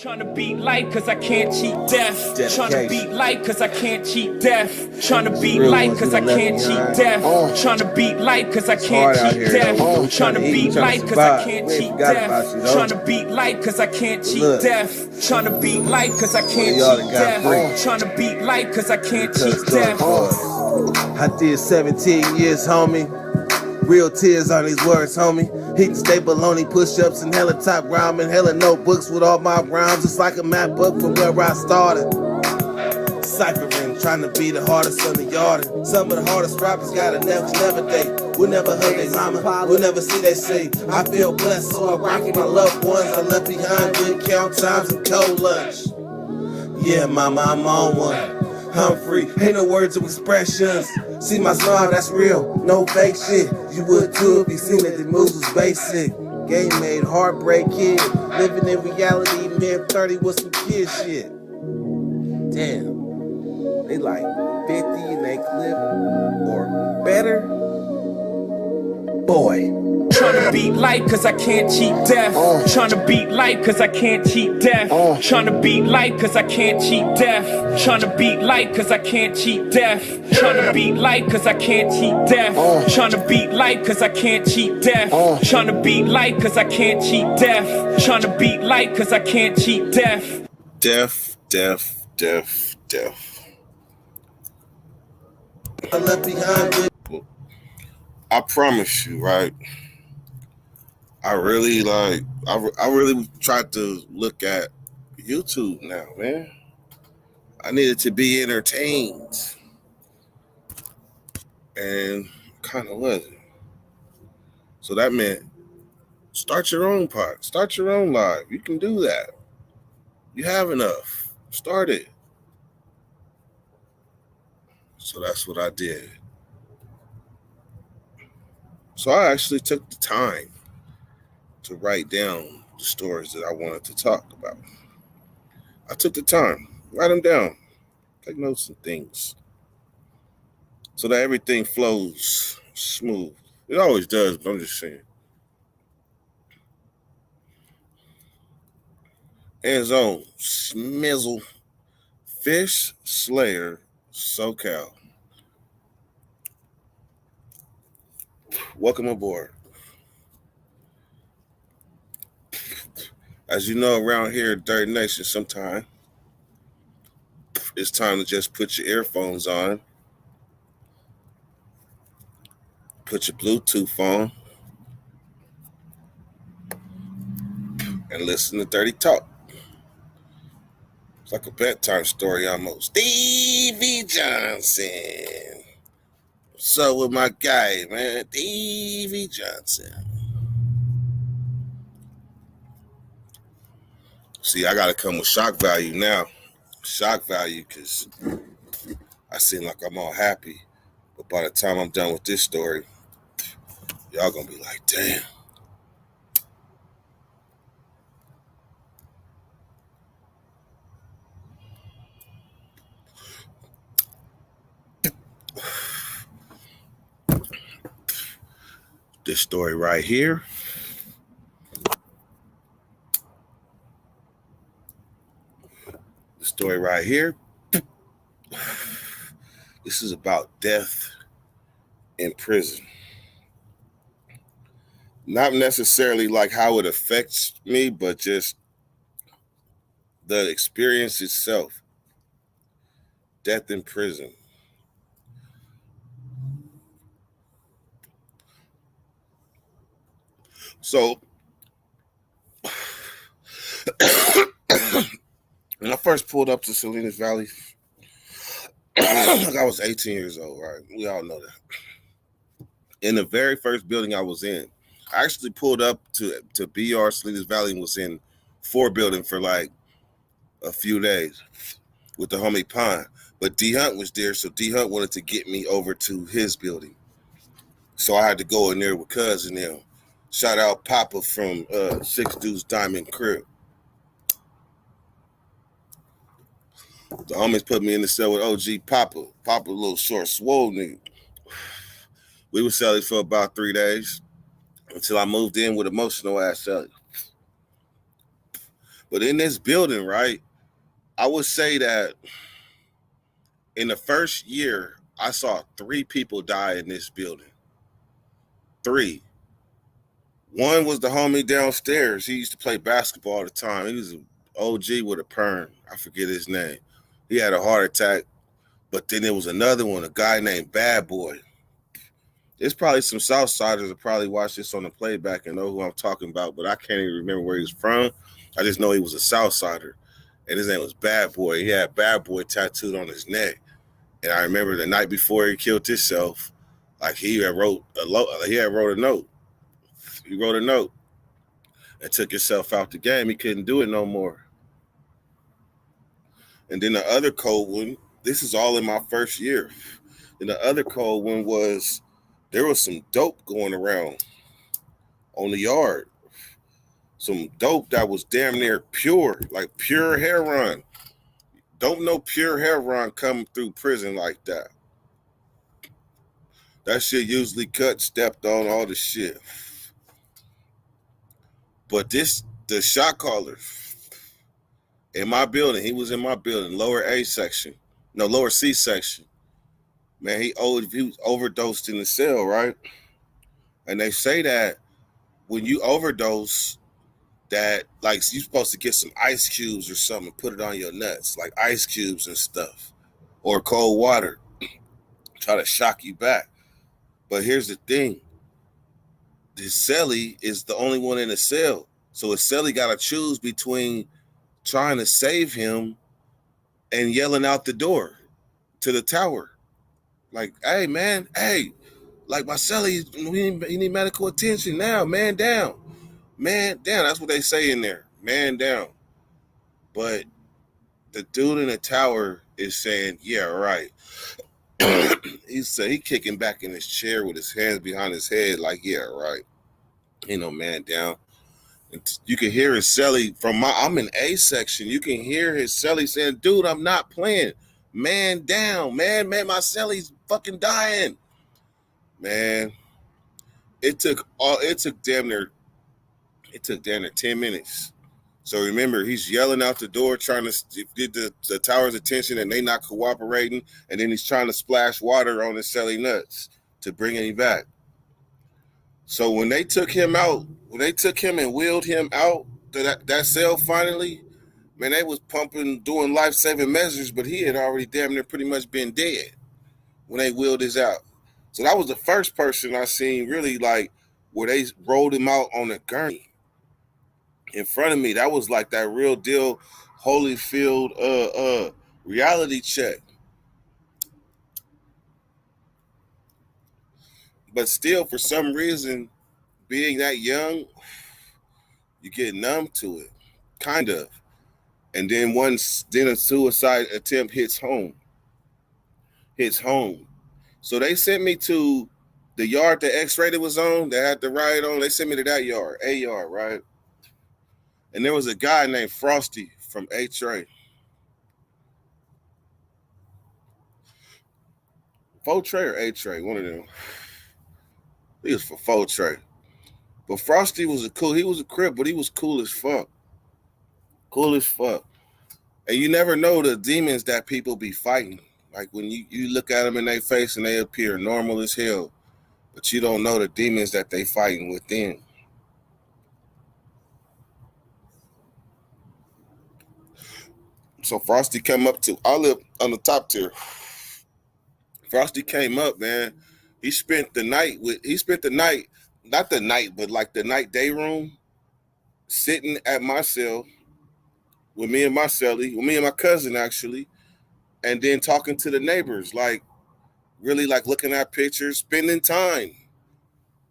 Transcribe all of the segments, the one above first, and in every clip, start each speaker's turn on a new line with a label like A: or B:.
A: Tryna beat life cause I can't cheat death. Tryna beat life cause I can't cheat death. Tryna beat life cause I can't cheat death. Tryna beat life cause I can't cheat death. Tryna beat life cause I can't cheat death. Tryna beat life cause I can't cheat death. Tryna beat life cause I can't cheat death. Tryna beat life cause I can't cheat death.
B: I did 17 years, homie. Real tears on these words, homie. Hitting staple only push-ups and hella top rhyming, hella notebooks with all my rhymes. It's like a map book from where I started. Ciphering, trying to be the hardest on the yard. Some of the hardest rappers gotta never date. We'll never hug their mama, we'll never see they see. I feel blessed, so I rock with my loved ones. I left behind good count times and cold lunch. Yeah, mama, I'm on one. I'm free, ain't no words of expressions. See my smile, that's real, no fake shit. You would too if you seen that the moves was basic. Game made, heartbreak kid. Living in reality, mid 30 with some kid shit. Damn, they like 50 in they clip or better. Boy.
A: Tryna beat life cause I can't cheat death. Tryna beat life cause I can't cheat death. Tryna beat life cause I can't cheat death. Tryna beat life cause I can't cheat death. Tryna beat life cause I can't cheat death. Tryna beat life cause I can't cheat death. Tryna beat life cause I can't cheat death. Tryna beat life cause I can't cheat death.
C: Death.
B: I left behind.
C: I promise you, right? I really tried to look at YouTube now, man. I needed to be entertained. And kind of wasn't. So that meant start your own pod, start your own live. You can do that. You have enough. Start it. So that's what I did. So I actually took the time to write down the stories that I wanted to talk about. I took the time, write them down, take notes and things, so that everything flows smooth. It always does, but I'm just saying. End zone, Smizzle, Fish Slayer, SoCal. Welcome aboard. As you know, around here at Dirty Nation, sometime it's time to just put your earphones on, put your Bluetooth on, and listen to Dirty Talk. It's like a bedtime story almost. Stevie Johnson. What's up with my guy, man? Stevie Johnson. See, I got to come with shock value now. Shock value, because I seem like I'm all happy. But by the time I'm done with this story, y'all going to be like, damn. This story right here. The story right here. This is about death in prison. Not necessarily like how it affects me, but just the experience itself. Death in prison. So, when I first pulled up to Salinas Valley, I was 18 years old, right? We all know that. In the very first building I was in, I actually pulled up to BR Salinas Valley and was in 4 building for like a few days with the homie Pine. But D Hunt was there, so D Hunt wanted to get me over to his building. So I had to go in there with cousin them. Shout out Papa from Six Dudes Diamond Crib. The homies put me in the cell with OG Papa. Papa, a little short, swole nigga. We were selling for about 3 days until I moved in with emotional ass selling. But in this building, right, I would say that in the first year, I saw 3 people die in this building. 3. One was the homie downstairs. He used to play basketball all the time. He was an OG with a perm. I forget his name. He had a heart attack. But then there was another one, a guy named Bad Boy. There's probably some Southsiders that probably watch this on the playback and know who I'm talking about, but I can't even remember where he's from. I just know he was a Southsider. And his name was Bad Boy. He had Bad Boy tattooed on his neck. And I remember the night before he killed himself, like he had wrote a note. He wrote a note and took himself out the game. He couldn't do it no more. And then the other cold one, this is all in my first year. And the other cold one was there was some dope going around on the yard. Some dope that was damn near pure, like pure heroin. Don't know pure heroin coming through prison like that. That shit usually cut, stepped on, all the shit. But the shot caller in my building, he was in my building, lower C section. Man, he was overdosed in the cell, right? And they say that when you overdose, that like you're supposed to get some ice cubes or something, put it on your nuts, like ice cubes and stuff, or cold water, try to shock you back. But here's the thing: the cellie is the only one in the cell, so a cellie got to choose between trying to save him and yelling out the door to the tower, like, "Hey man, hey, like my cellie, he need medical attention now, man down." Man down. That's what they say in there. Man down. But the dude in the tower is saying, yeah, right. He kicking back in his chair with his hands behind his head, like, yeah, right. Ain't no man down. And you can hear his cellie I'm in A section. You can hear his cellie saying, dude, I'm not playing. Man down. Man, my cellie's fucking dying. Man, it took damn near 10 minutes. So remember, he's yelling out the door, trying to get the tower's attention, and they not cooperating. And then he's trying to splash water on his celly nuts to bring him back. So when they took him and wheeled him out that cell finally, man, they was doing life-saving measures, but he had already damn near pretty much been dead when they wheeled his out. So that was the first person I seen really like where they rolled him out on a gurney in front of me. That was like that real deal Holyfield reality check. But still, for some reason, being that young, you get numb to it, kind of. And then a suicide attempt hits home. So they sent me to the yard that X-Rated was on, that had the riot on. They sent me to that yard, A yard, right? And there was a guy named Frosty from H-Ray. Faux-Tray or H-Ray, one of them. He was for Faux-Tray. But Frosty was he was a crip, but he was cool as fuck. Cool as fuck. And you never know the demons that people be fighting. Like when you look at them in their face and they appear normal as hell, but you don't know the demons that they fighting within. So Frosty came up I live on the top tier. Frosty came up, man. He spent the night, not the night, but like the night day room, sitting at my cell with me and my cousin actually, and then talking to the neighbors, like really like looking at pictures, spending time.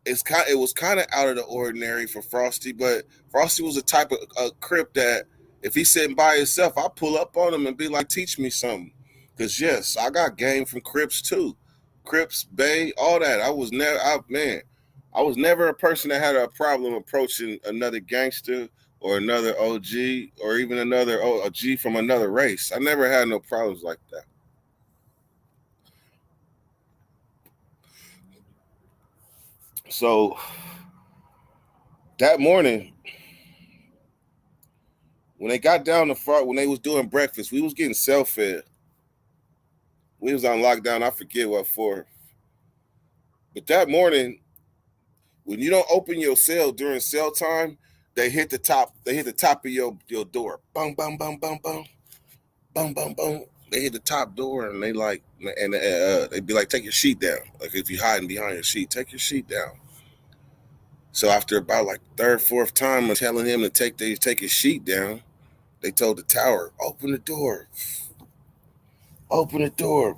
C: It was kind of out of the ordinary for Frosty, but Frosty was a type of a crip that if he's sitting by himself, I'll pull up on him and be like, teach me something. Because yes, I got game from Crips too. Crips, Bay, all that. I was never a person that had a problem approaching another gangster or another OG or even another OG from another race. I never had no problems like that. So that morning, When they got down the front, when they was doing breakfast, we was getting self-fed. We was on lockdown. I forget what for. But that morning, when you don't open your cell during cell time, they hit the top. They hit the top of your door. Bum bum bum bum bum bum bum bum. They hit the top door and they like and they'd be like, take your sheet down. Like if you're hiding behind your sheet, take your sheet down. So after about like third, fourth time of telling him to take his sheet down, they told the tower, open the door. Open the door.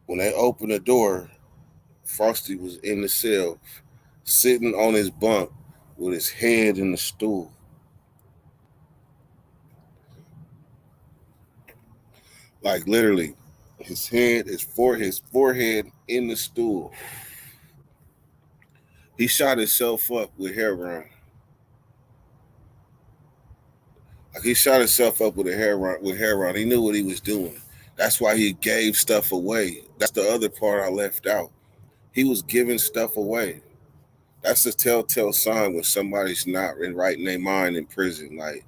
C: When they opened the door, Frosty was in the cell, sitting on his bunk with his head in the stool. Like literally, his forehead in the stool. He shot himself up with heroin. Like he shot himself up with heroin. He knew what he was doing. That's why he gave stuff away. That's the other part I left out. He was giving stuff away. That's a telltale sign when somebody's not right in their mind in prison. Like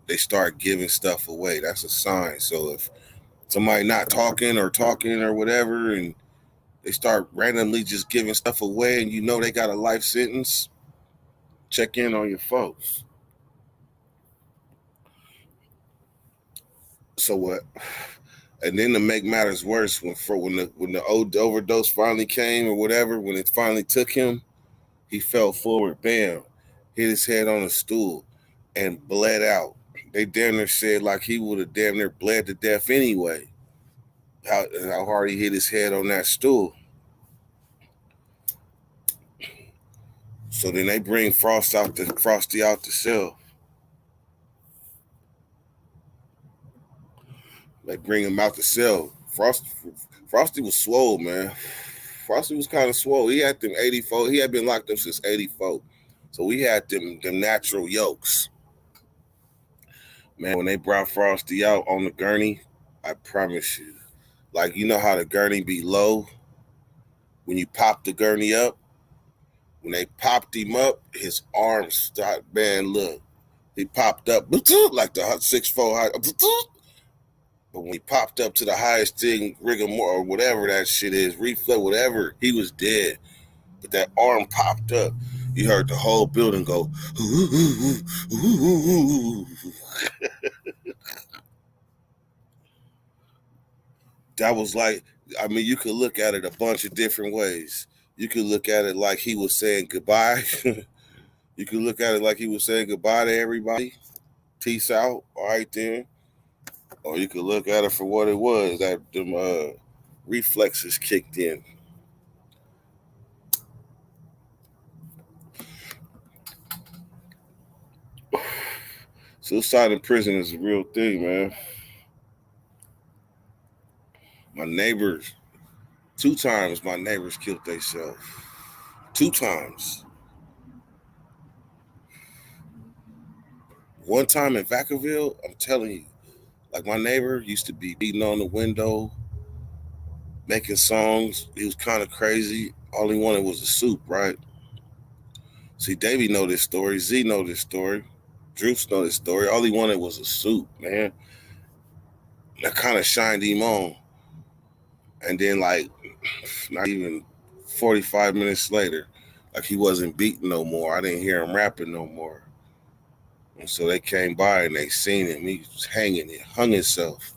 C: they start giving stuff away. That's a sign. So if somebody not talking or whatever, and they start randomly just giving stuff away, and you know they got a life sentence, check in on your folks. So what? And then to make matters worse, when the overdose finally came or whatever, when it finally took him, he fell forward, bam, hit his head on a stool, and bled out. They damn near said like he would have damn near bled to death anyway. How hard he hit his head on that stool. So then they bring Frosty out the cell. They bring him out the cell. Frosty was swole, man. Frosty was kind of swole. He had them 84. He had been locked up since 84. So we had them natural yolks. Man, when they brought Frosty out on the gurney, I promise you, like you know how the gurney be low? When you pop the gurney up, when they popped him up, his arms started, man, look. He popped up like the 6'4" high. But when he popped up to the highest thing, rigor or whatever that shit is, reflex, whatever, he was dead. But that arm popped up. You heard the whole building go, That was like, I mean, you could look at it a bunch of different ways. You could look at it like he was saying goodbye. You could look at it like he was saying goodbye to everybody. Peace out. All right, then. Or you could look at it for what it was, that them reflexes kicked in. Suicide in prison is a real thing, man. My neighbors, 2 times my neighbors killed themselves. 2 times. One time in Vacaville, I'm telling you, like my neighbor used to be beating on the window, making songs. He was kind of crazy. All he wanted was a soup, right? See, Davey know this story. Z know this story. Droops know this story. All he wanted was a soup, man. That kind of shined him on. And then, like, not even 45 minutes later, like he wasn't beating no more. I didn't hear him rapping no more. And so they came by and they seen him. He was hanging. He hung himself.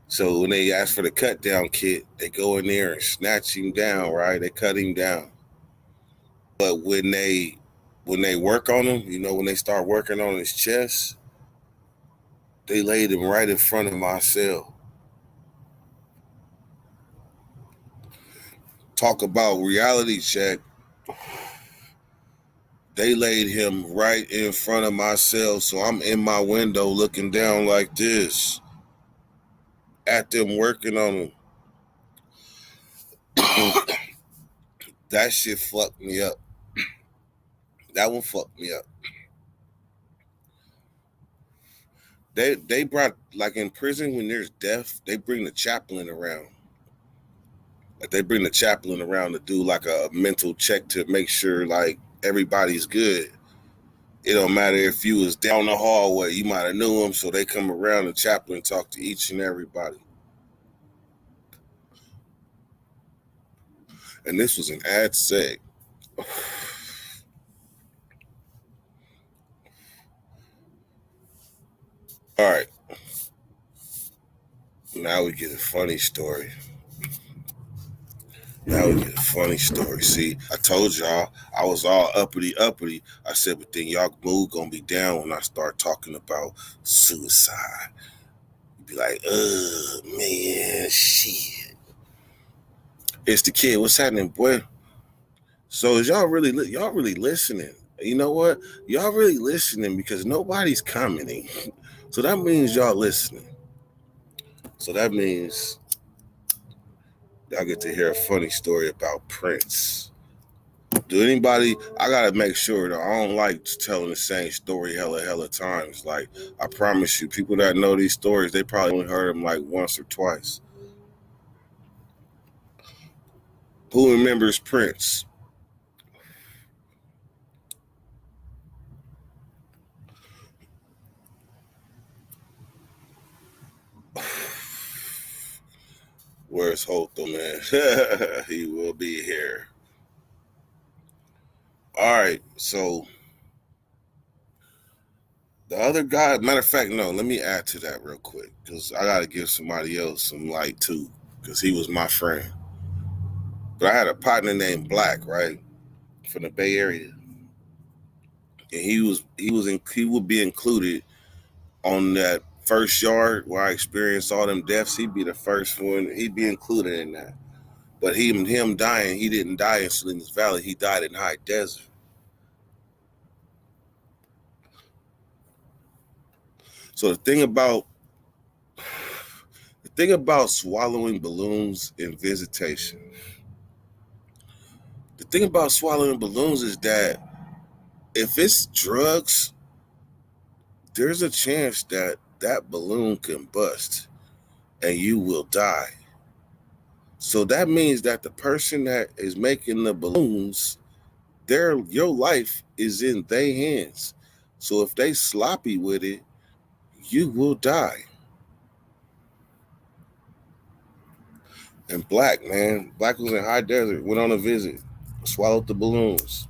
C: So when they asked for the cut down kit, they go in there and snatch him down, right? They cut him down. But when they work on him, you know, when they start working on his chest, they laid him right in front of my cell. Talk about reality check. They laid him right in front of my cell, so I'm in my window looking down like this at them working on him. That shit fucked me up. That one fucked me up. They brought, like in prison when there's death, they bring the chaplain around. Like they bring the chaplain around to do like a mental check to make sure like everybody's good. It don't matter if you was down the hallway, you might have knew them, so they come around the chapel and talk to each and everybody. And this was an ad seg. All right. Now we get a funny story. See, I told y'all I was all uppity. I said, but then y'all mood gonna be down when I start talking about suicide. You'd be like, man, shit. It's the kid. What's happening, boy? So is y'all really listening? You know what? Y'all really listening because nobody's commenting. So that means y'all listening. So that means y'all get to hear a funny story about Prince. Do anybody? I gotta make sure that I don't like telling the same story hella times. Like, I promise you, people that know these stories, they probably only heard them like once or twice. Who remembers Prince? Where's Holto, man? He will be here. All right, so the other guy, matter of fact, no, let me add to that real quick because I got to give somebody else some light too because he was my friend. But I had a partner named Black, right, from the Bay Area, and he would be included on that first yard where I experienced all them deaths. He'd be the first one. He'd be included in that. But him dying, he didn't die in Salinas Valley. He died in High Desert. So the thing about swallowing balloons in visitation. The thing about swallowing balloons is that if it's drugs, there's a chance that that balloon can bust and you will die. So that means that the person that is making the balloons, your life is in their hands. So if they sloppy with it, you will die. And Black was in High Desert, went on a visit, swallowed the balloons.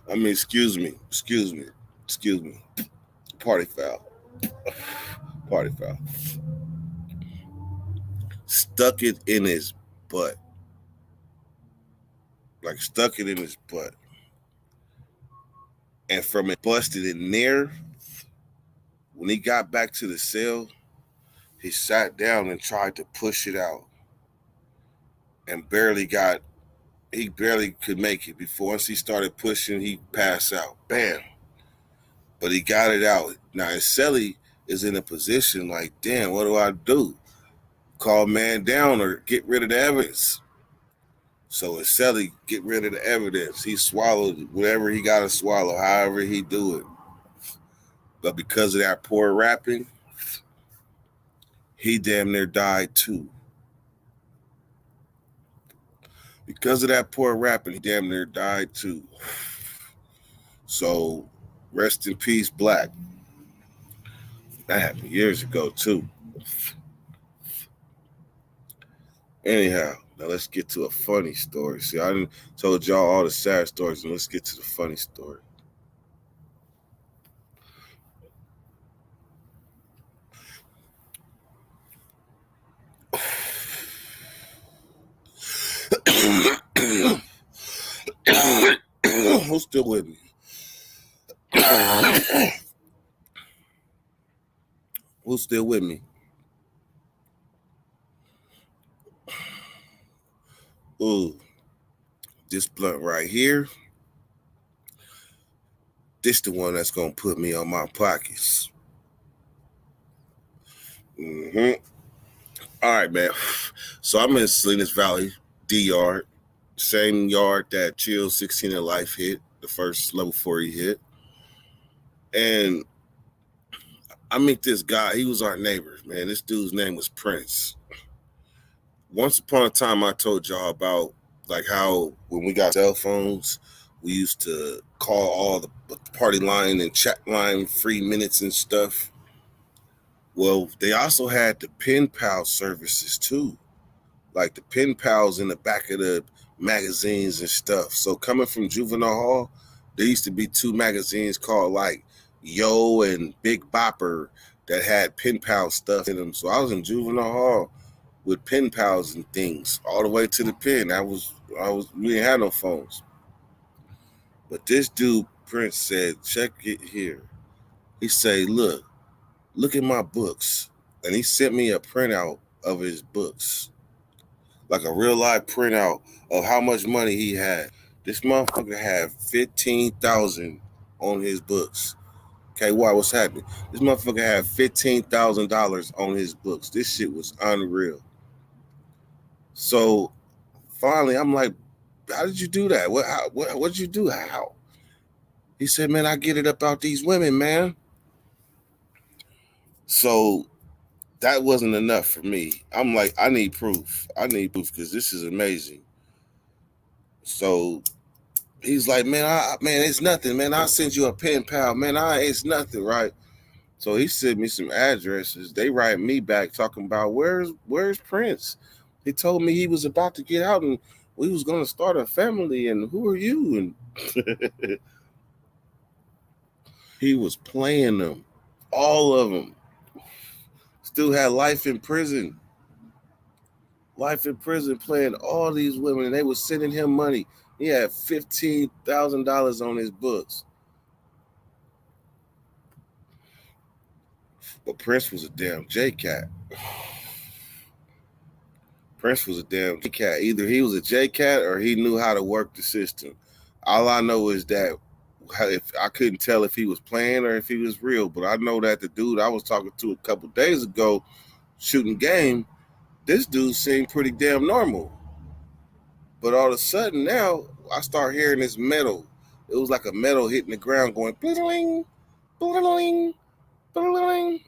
C: I mean, excuse me. Party foul. Stuck it in his butt. Like, stuck it in his butt. And from it busted in there, when he got back to the cell, he sat down and tried to push it out. And he barely could make it. Before, once he started pushing, he passed out. Bam. But he got it out. Now, his cellie is in a position like, damn, what do I do? Call man down or get rid of the evidence. So his cellie get rid of the evidence. He swallowed whatever he got to swallow, however he do it. But because of that poor rapping, he damn near died too. Because of that poor rapping, he damn near died too. So rest in peace, Black. That happened years ago too. Anyhow, now let's get to a funny story. See, I done told y'all all the sad stories, and let's get to the funny story. Who's still with me? Who's still with me? Ooh, this blunt right here. This the one that's gonna put me on my pockets. All right, man. So I'm in Salinas Valley, D yard, same yard that Chill 16 in Life hit, the first level 4 he hit. And I meet this guy. He was our neighbor, man. This dude's name was Prince. Once upon a time, I told y'all about like how when we got cell phones, we used to call all the party line and chat line free minutes and stuff. Well, they also had the pen pal services too, like the pen pals in the back of the magazines and stuff. So coming from juvenile hall, there used to be two magazines called like Yo and Big Bopper that had pen pal stuff in them. So I was in juvenile hall with pen pals and things all the way to the pen. We didn't have no phones. But this dude, Prince, said, check it here. He say, look at my books. And he sent me a printout of his books, like a real life printout of how much money he had. This motherfucker had 15,000 on his books. Okay, what's happening? This motherfucker had $15,000 on his books. This shit was unreal. So finally, I'm like, how did you do that? What did you do? How? He said, man, I get it about these women, man. So that wasn't enough for me. I'm like, I need proof. Because this is amazing. So he's like, man, it's nothing, man. I'll send you a pen pal, man. It's nothing, right? So he sent me some addresses. They write me back talking about where's Prince? He told me he was about to get out and we was gonna start a family. And who are you? And he was playing them, all of them. Still had life in prison, playing all these women, and they was sending him money. He had $15,000 on his books. But Prince was a damn J-Cat. Either he was a J-Cat or he knew how to work the system. All I know is that if I couldn't tell if he was playing or if he was real, but I know that the dude I was talking to a couple days ago shooting game, this dude seemed pretty damn normal. But all of a sudden now, I start hearing this metal. It was like a metal hitting the ground going, bling, bling, bling.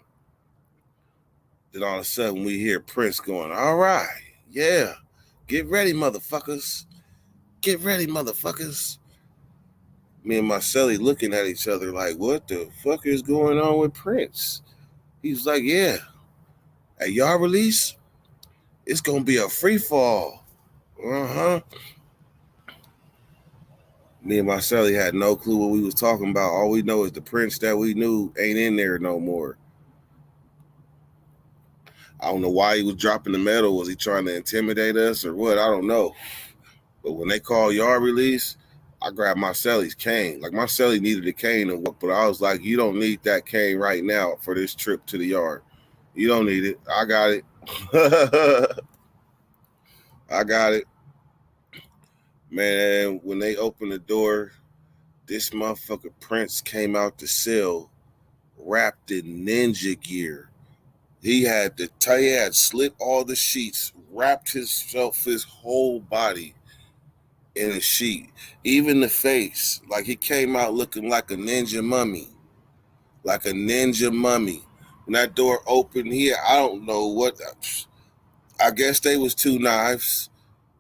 C: Then all of a sudden we hear Prince going, all right, yeah, get ready, motherfuckers. Me and Marcelli looking at each other like, what the fuck is going on with Prince? He's like, yeah, at y'all release, it's going to be a free fall. Uh-huh. Me and Marcelli had no clue what we was talking about. All we know is the Prince that we knew ain't in there no more. I don't know why he was dropping the metal. Was he trying to intimidate us or what? I don't know. But when they called yard release, I grabbed Marcelli's cane. Like Marcelli needed a cane to walk, but I was like, you don't need that cane right now for this trip to the yard. You don't need it. I got it. I got it. Man, when they opened the door, this motherfucker Prince came out the cell wrapped in ninja gear. He had slit all the sheets, wrapped his whole body in a sheet, even the face. Like he came out looking like a ninja mummy. When that door opened here, I don't know what. I guess they was two knives.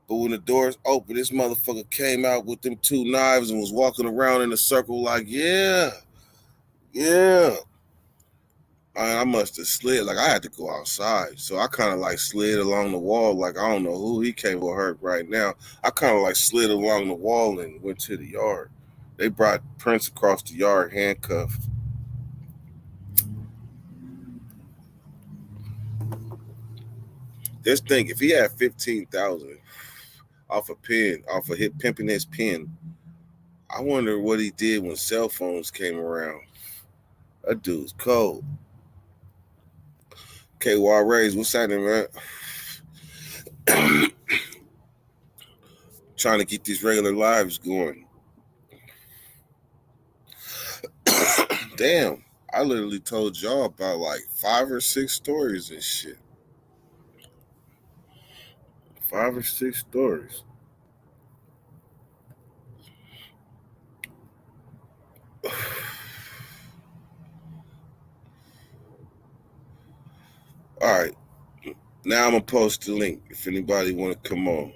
C: But when the doors opened, this motherfucker came out with them two knives and was walking around in a circle like, yeah. I must have slid. Like, I had to go outside. So I kind of like slid along the wall. Like, I don't know who he came for hurt right now. I kind of like slid along the wall and went to the yard. They brought Prince across the yard handcuffed. Just think, if he had 15,000 off of pimping his pen, I wonder what he did when cell phones came around. That dude's cold. KY Rays, what's happening, man? Trying to get these regular lives going. Damn, I literally told y'all about like 5 or 6 stories and shit. 5 or 6 stories. All right. Now I'm gonna post the link if anybody want to come on.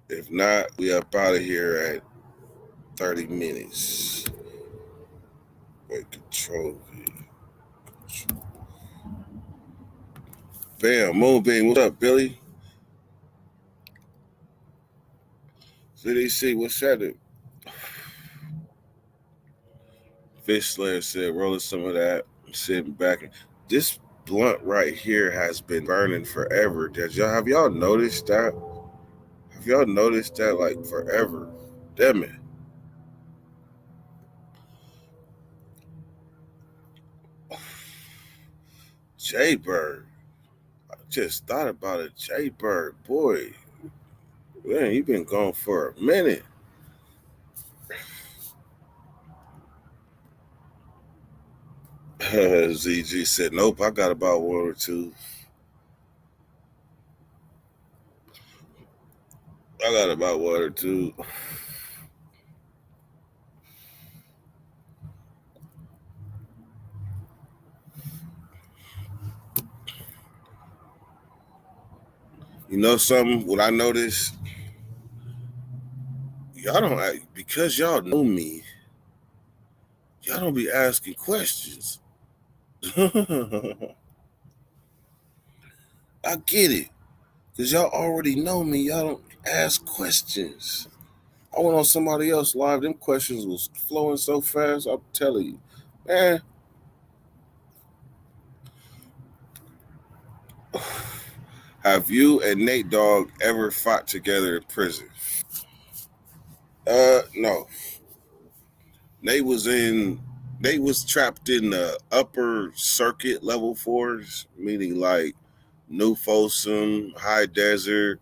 C: If not, we up out of here at 30 minutes. Wait, control V. Bam, Moonbeam. What's up, Billy? CDC, what's happening? Fish Slayer said, rolling some of that, sitting back. This blunt right here has been burning forever. Have y'all noticed that? Have y'all noticed that like forever? Damn it. Jaybird. I just thought about it. Jaybird, boy. Man, you've been gone for a minute. ZG said, nope, I got about one or two. I got about one or two. You know something? What I noticed? Y'all don't, because y'all know me, y'all don't be asking questions. I get it. Because y'all already know me. Y'all don't ask questions. I went on somebody else live. Them questions was flowing so fast. I'm telling you. Man. Have you and Nate Dogg ever fought together in prison? No. Nate was trapped in the upper circuit level 4s, meaning like New Folsom, High Desert,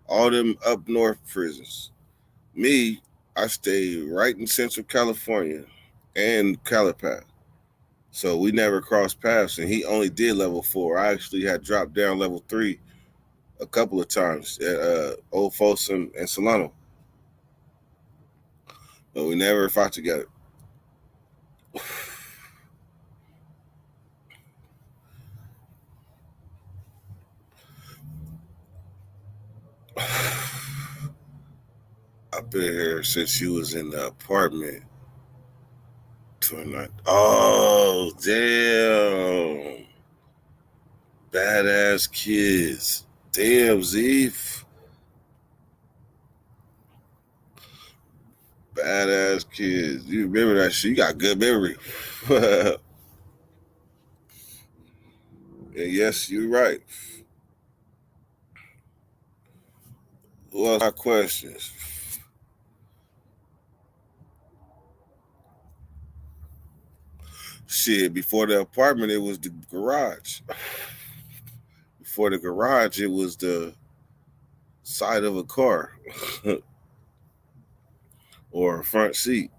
C: all them up north prisons. Me, I stayed right in Central California and Calipat. So we never crossed paths, and he only did level 4. I actually had dropped down level 3 a couple of times at Old Folsom and Solano. But we never fought together. I've been here since you was in the apartment. Oh, damn. Badass kids. Damn, Zeef. Badass kids. You remember that shit? You got good memory. And yes, you're right. Who else got questions? Shit, before the apartment, it was the garage. Before the garage, it was the side of a car or a front seat.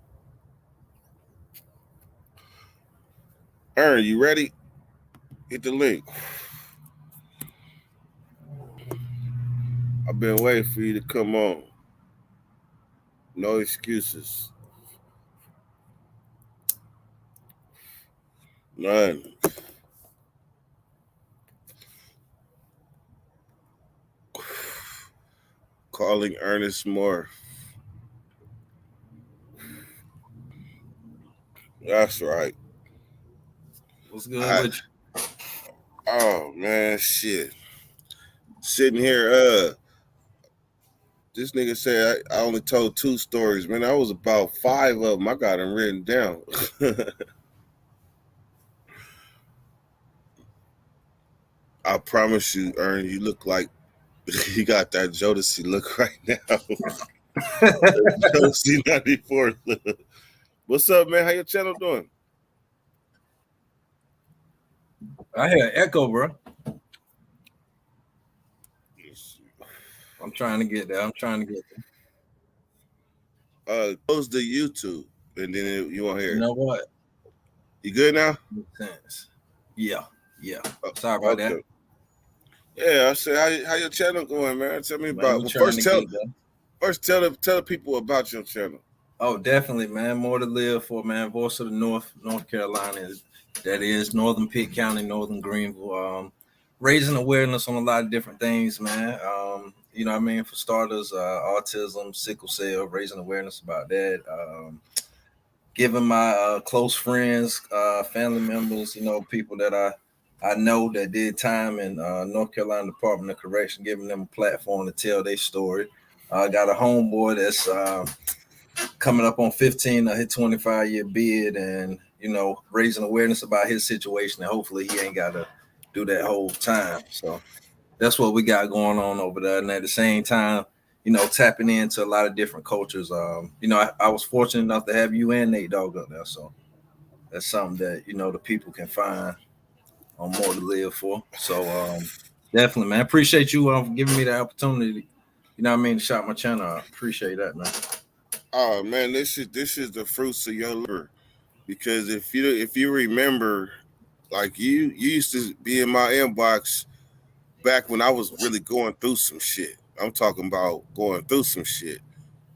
C: Aaron, you ready? Hit the link. I've been waiting for you to come on. No excuses. None. Calling Ernest Moore. That's right.
D: What's good with you?
C: Oh man, shit. Sitting here, this nigga said I only told 2 stories, man. I was about 5 of them. I got them written down. I promise you, Ern, you look like you got that Jodeci look right now. Jodeci 94 look. What's up, man? How your channel doing?
D: I hear echo, bro. I'm trying to get there.
C: Close the YouTube, and then you won't hear it.
D: You know what?
C: You good now?
D: Makes sense. Yeah. Sorry about that.
C: Yeah, I said, how your channel going, man? Tell me about. Well, first tell the people about your channel.
D: Oh, definitely, man. More to live for, man. Voice of the North Carolina. That is Northern Pitt County, Northern Greenville. raising awareness on a lot of different things, man. You know what I mean? For starters, autism, sickle cell, raising awareness about that. Giving my close friends, family members, you know, people that I know that did time in North Carolina Department of Correction, giving them a platform to tell their story. I got a homeboy that's coming up on 15 of his 25-year bid, and you know, raising awareness about his situation, and hopefully he ain't got to do that whole time. So that's what we got going on over there. And at the same time, you know, tapping into a lot of different cultures. You know, I was fortunate enough to have you and Nate Dogg up there, so that's something that you know the people can find on more to live for. So definitely, man, appreciate you for giving me the opportunity. You know what I mean, to shout my channel out. Appreciate that, man.
C: Oh man, this is the fruits of your labor. Because if you remember, like you used to be in my inbox back when I was really going through some shit. I'm talking about going through some shit.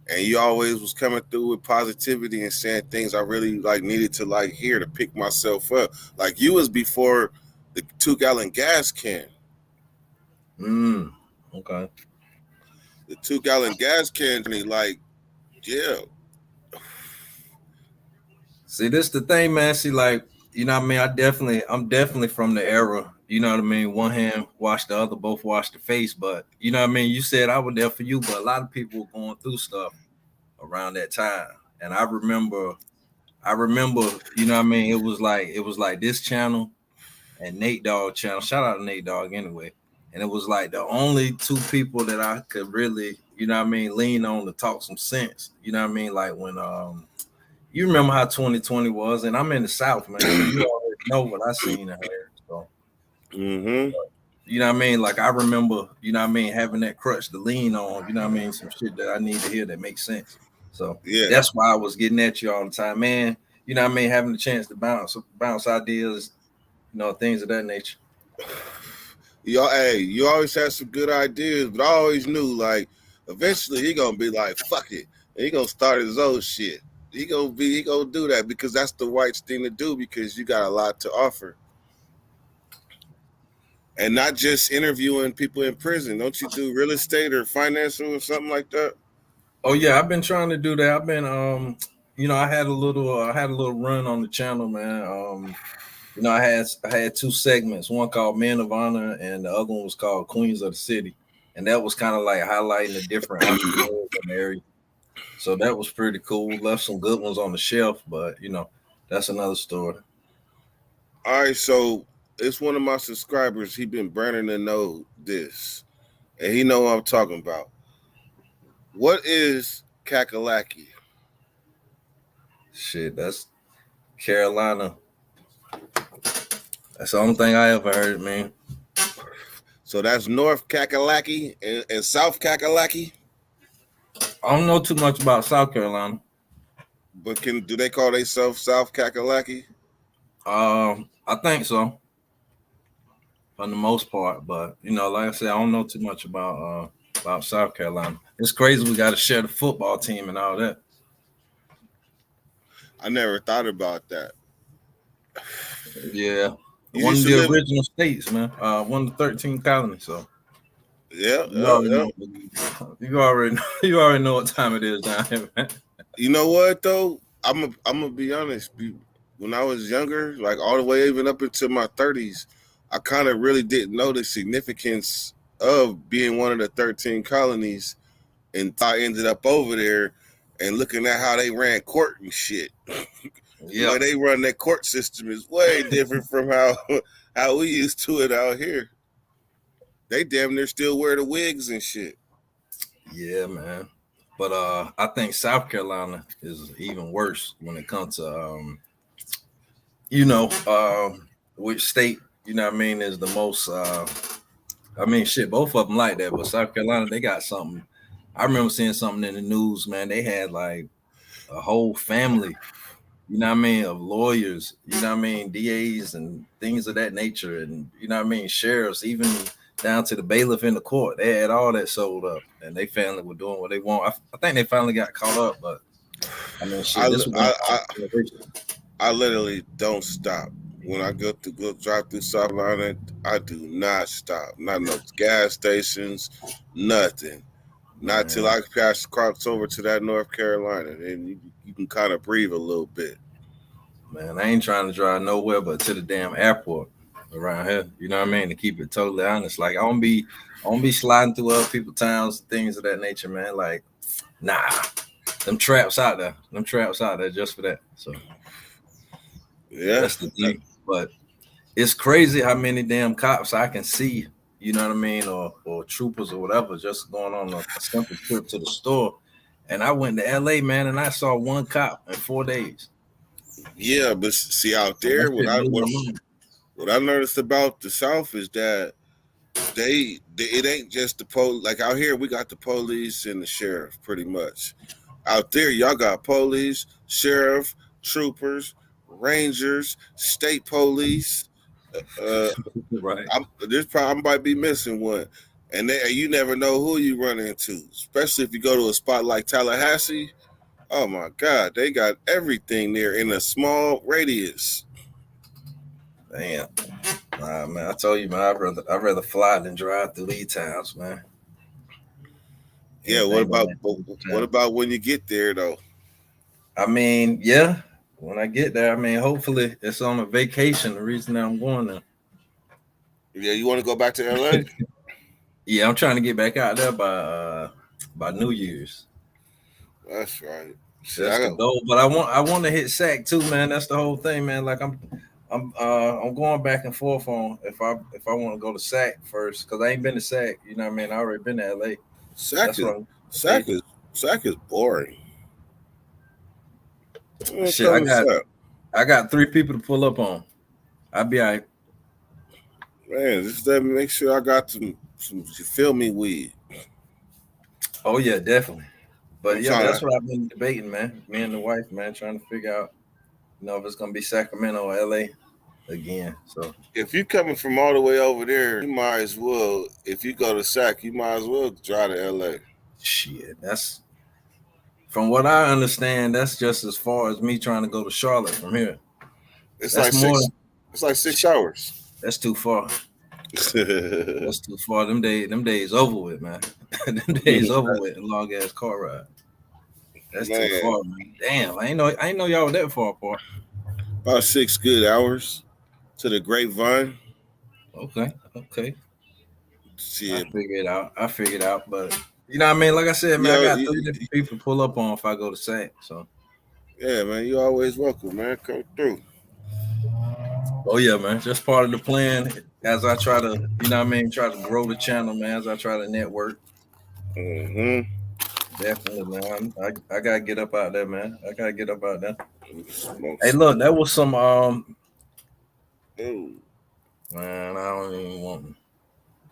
C: And you always was coming through with positivity and saying things I really like needed to like hear to pick myself up. Like you was before the 2-gallon gas can.
D: Okay.
C: The 2-gallon gas can, like, yeah.
D: See, this the thing, man. See, like, you know what I mean? I'm definitely from the era, you know what I mean? One hand wash the other, both wash the face. But you know what I mean? You said I was there for you, but a lot of people were going through stuff around that time. And I remember, you know what I mean? It was like this channel and Nate Dogg channel. Shout out to Nate Dogg anyway. And it was like the only two people that I could really, you know what I mean, lean on to talk some sense. You know what I mean? Like when you remember how 2020 was, and I'm in the South, man. So you already know what I seen and heard. So you know what I mean? Like I remember, you know what I mean, having that crutch to lean on, you know what I mean, some shit that I need to hear that makes sense. So
C: Yeah.
D: that's why I was getting at you all the time, man. You know what I mean, having the chance to bounce ideas, you know, things of that nature.
C: You always had some good ideas, but I always knew like eventually he gonna be like, fuck it. And he gonna start his own shit. He gonna do that because that's the right thing to do because you got a lot to offer. And not just interviewing people in prison. Don't you do real estate or financial or something like that?
D: Oh yeah, I've been trying to do that. I've been you know, I had a little run on the channel, man. You know, I had two segments, one called Men of Honor and the other one was called Queens of the City. And that was kind of like highlighting the different entrepreneurs in the area. So that was pretty cool. Left some good ones on the shelf, but you know, that's another story.
C: All right, so it's one of my subscribers. He been burning to know this. And he know what I'm talking about. What is Kakalaki?
D: Shit, that's Carolina. That's the only thing I ever heard, man.
C: So that's North Kakalaki and South Kakalaki?
D: I don't know too much about South Carolina.
C: But do they call themselves South Kakalaki?
D: I think so, for the most part. But you know, like I said, I don't know too much about South Carolina. It's crazy we got to share the football team and all that.
C: I never thought about that.
D: Yeah, one of the original states, man. One of the 13 colonies. So
C: yeah,
D: you already know what time it is down here, man.
C: You know what though? I'm gonna be honest. When I was younger, like all the way even up into my 30s, I kind of really didn't know the significance of being one of the 13 colonies, and I ended up over there and looking at how they ran court and shit. The way they run that court system is way different from how we used to it out here. They damn near still wear the wigs and shit.
D: Yeah, man. But I think South Carolina is even worse when it comes to you know, which state, you know what I mean, is the most I mean shit, both of them like that, but South Carolina, they got something. I remember seeing something in the news, man. They had like a whole family, you know what I mean, of lawyers, you know what I mean, DAs and things of that nature, and you know what I mean, sheriffs, even down to the bailiff in the court. They had all that sold up, and they finally were doing what they want. I think they finally got caught up, but I mean, shit, this was
C: I literally don't stop. when I go drive through South Carolina, I do not stop. Not no gas stations, nothing. Not till
D: Man,
C: I cross over to that North Carolina. Then you can kind of breathe a little bit.
D: man, I ain't trying to drive nowhere but to the damn airport around here. You know what I mean? To keep it totally honest, like I don't be sliding through other people's towns, things of that nature, man. Like, nah, them traps out there, just for that. So
C: Yeah,
D: that's the thing. But it's crazy how many damn cops I can see. You know what I mean, or troopers or whatever, just going on a simple trip to the store. And I went to LA, man, and I saw one cop in 4 days.
C: yeah. But see out
D: And that
C: there,
D: shit blew my mind.
C: what I noticed about the South is that they it ain't just the police. Like out here, we got the police and the sheriff, pretty much. Out there, y'all got police, sheriff, troopers, rangers, state police. Uh,
D: Right.
C: I might be missing one, and you never know who you run into, especially if you go to a spot like Tallahassee. Oh my God, they got everything there in a small radius.
D: Damn. Nah, man, I told you, man, I'd rather fly than drive through these towns, man.
C: Yeah,
D: Anything but
C: what
D: town.
C: about when you get there though?
D: I mean, yeah. When I get there, I mean, hopefully it's on a vacation. The reason that I'm going there.
C: Yeah, you want to go back to LA?
D: Yeah, I'm trying to get back out there by New Year's.
C: That's right. See,
D: That's
C: I
D: the
C: got
D: goal. But I want to hit sack too, man. That's the whole thing, man. Like I'm going back and forth on if I want to go to sack first because I ain't been to sack. You know what I mean? I already been to LA.
C: Sac
D: That's
C: is
D: what I'm
C: Sac
D: debating.
C: is Sac is boring.
D: Shit,
C: Come to Sac,
D: I got 3 people to pull up on. I'll be all right.
C: man. Just let me make sure I got some you feel me weed.
D: Oh yeah, definitely.
C: I'm
D: But yeah,
C: trying
D: that's
C: to.
D: what I've been debating, man. Me and the wife, man, trying to figure out, if it's gonna be Sacramento or LA again. So
C: If you coming from all the way over there, you might as well. If you go to Sac, you might as well drive to LA.
D: shit, that's from what I understand, that's just as far as me trying to go to Charlotte from here.
C: It's
D: That's
C: like
D: more.
C: six. It's like 6 hours.
D: That's too far. That's too far. Them days over with, man. Them days over with. A long ass car ride. That's too
C: Man,
D: far, man. Damn, I ain't know y'all were that far apart.
C: about 6 good hours to the Grapevine.
D: Okay, okay. I
C: Shit,
D: figured it out. But you know what I mean? Like I said, man, I
C: yo,
D: got 3 different people to pull up on if I go to SAC. So
C: yeah, man, you always welcome, man. Come through.
D: oh yeah, man. Just part of the plan as I try to, try to grow the channel, man, as I try to network.
C: Mm-hmm.
D: Definitely, man. I gotta get up out there, man. I gotta get up out there.
C: Smoke
D: Hey,
C: some.
D: look, that was some
C: Ooh,
D: man, I don't even want.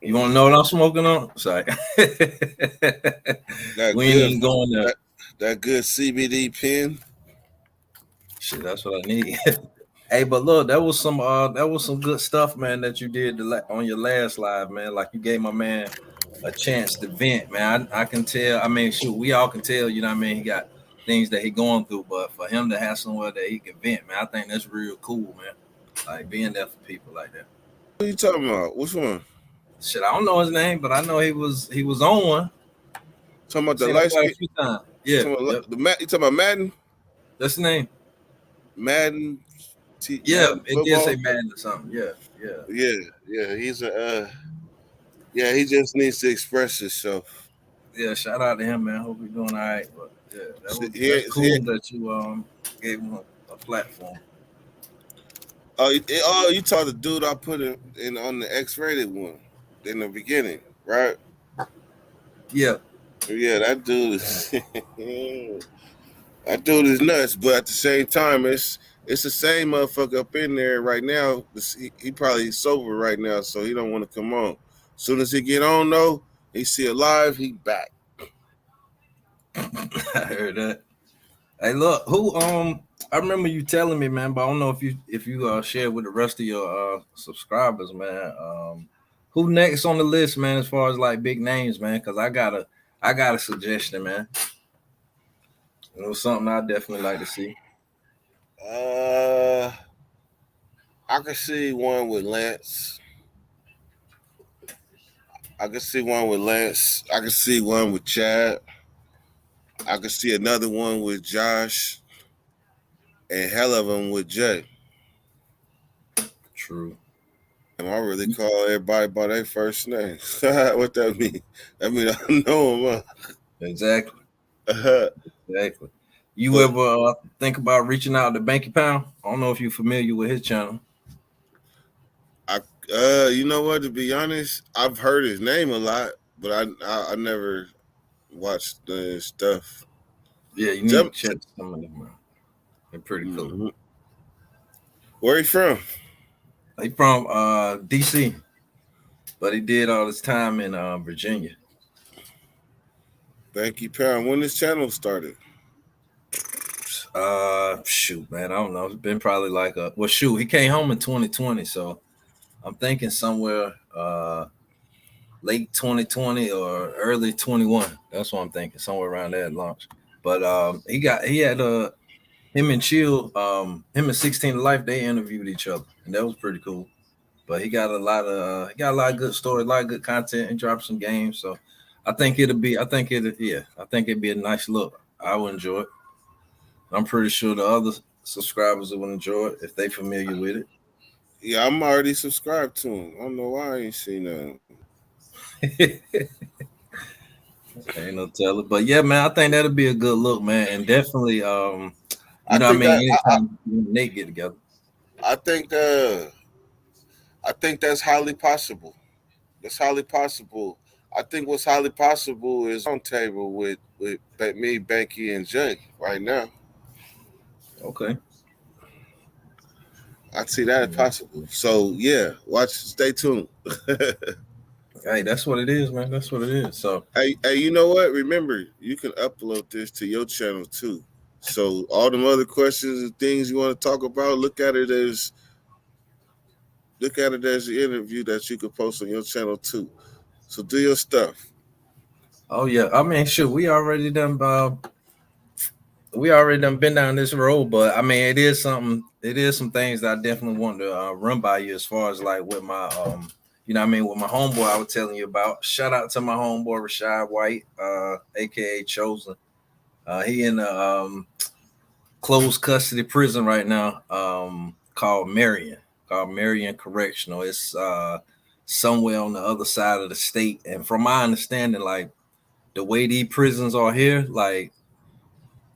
D: You want to know what I'm smoking on? Sorry.
C: that
D: We ain't
C: good.
D: even going there.
C: That, that good CBD pen.
D: Shit, that's what I need. Hey, but look, that was some good stuff, man, that you did on your last live, man. Like you gave my man a chance to vent, man. I can tell. I mean, shoot, we all can tell. You know what I mean? He got things that he going through, but for him to have somewhere that he can vent, man, I think that's real cool, man. Like being there for people like that.
C: What are you talking about? Which one?
D: Shit, I don't know his name, but I know he was on one.
C: Talking about the
D: Seen him
C: light
D: quite a
C: skin?
D: few times. Yeah,
C: Talking
D: yep.
C: about You talking about Madden?
D: That's the name.
C: Madden?
D: Yeah,
C: Madden
D: it did say
C: football?
D: Madden or something. Yeah, yeah.
C: Yeah, yeah. He's a. Yeah, he just needs to express himself.
D: Yeah, shout out to him, man. Hope he's doing all right. But yeah, that's
C: He,
D: cool that you gave him a platform.
C: you talked the dude I put in on the X-rated one in the beginning, right?
D: Yeah,
C: Yeah, that dude is that dude is nuts, but at the same time, it's the same motherfucker up in there right now. He probably sober right now, so he don't want to come on. Soon as he get on though, he see alive, he back.
D: I heard that. Hey, look, who I remember you telling me, man, but I don't know if you share with the rest of your subscribers, man. Who next on the list, man, as far as like big names, man? Because I got a suggestion, man. It was something I definitely like to see.
C: Uh, I could see one with Lance. I could see one with Lance. I could see one with Chad. I could see another one with Josh, and hell of them with Jay.
D: True.
C: And I really call everybody by their first name. What that mean? That mean I know them.
D: Exactly.
C: Huh?
D: Exactly. You
C: But
D: ever think about reaching out to Banky Pound? I don't know if you're familiar with his channel.
C: I, you know what? To be honest, I've heard his name a lot, but I never watched the stuff.
D: Yeah, you need
C: Tell,
D: to check some of them out. They're pretty cool.
C: mm-hmm. Where he from?
D: He from DC, but he did all his time in Virginia.
C: Banky Pound. When this channel started?
D: Shoot, man, I don't know. It's been probably like he came home in 2020, so I'm thinking somewhere late 2020 or early 21. That's what I'm thinking, somewhere around that launch. But he had him and Chill, him and 16 to Life, they interviewed each other, and that was pretty cool. But he got a lot of good stories, a lot of good content, and dropped some games. So I think it'd be a nice look. I would enjoy it. I'm pretty sure the other subscribers will enjoy it if they familiar with it.
C: Yeah, I'm already subscribed to him. I don't know why I ain't seen that.
D: Ain't no telling. But yeah, man, I think that'll be a good look, man. And definitely
C: I think
D: anytime Nate get together.
C: I think I think that's highly possible. That's highly possible. I think what's highly possible is on table with me, Banky, and Jay right now.
D: Okay.
C: I see that as possible. So yeah, stay tuned.
D: Hey, that's what it is, man. That's what it is. So
C: hey, you know what? Remember, you can upload this to your channel too. So all them other questions and things you want to talk about, look at it as an interview that you could post on your channel too. So do your stuff.
D: oh yeah. I mean, sure, we already done been down this road, but I mean, it is some things that I definitely want to run by you as far as like with my with my homeboy I was telling you about. Shout out to my homeboy Rashad White, aka Chosen. He in the closed custody prison right now, called Marion Correctional. It's somewhere on the other side of the state. And from my understanding, like the way these prisons are here, like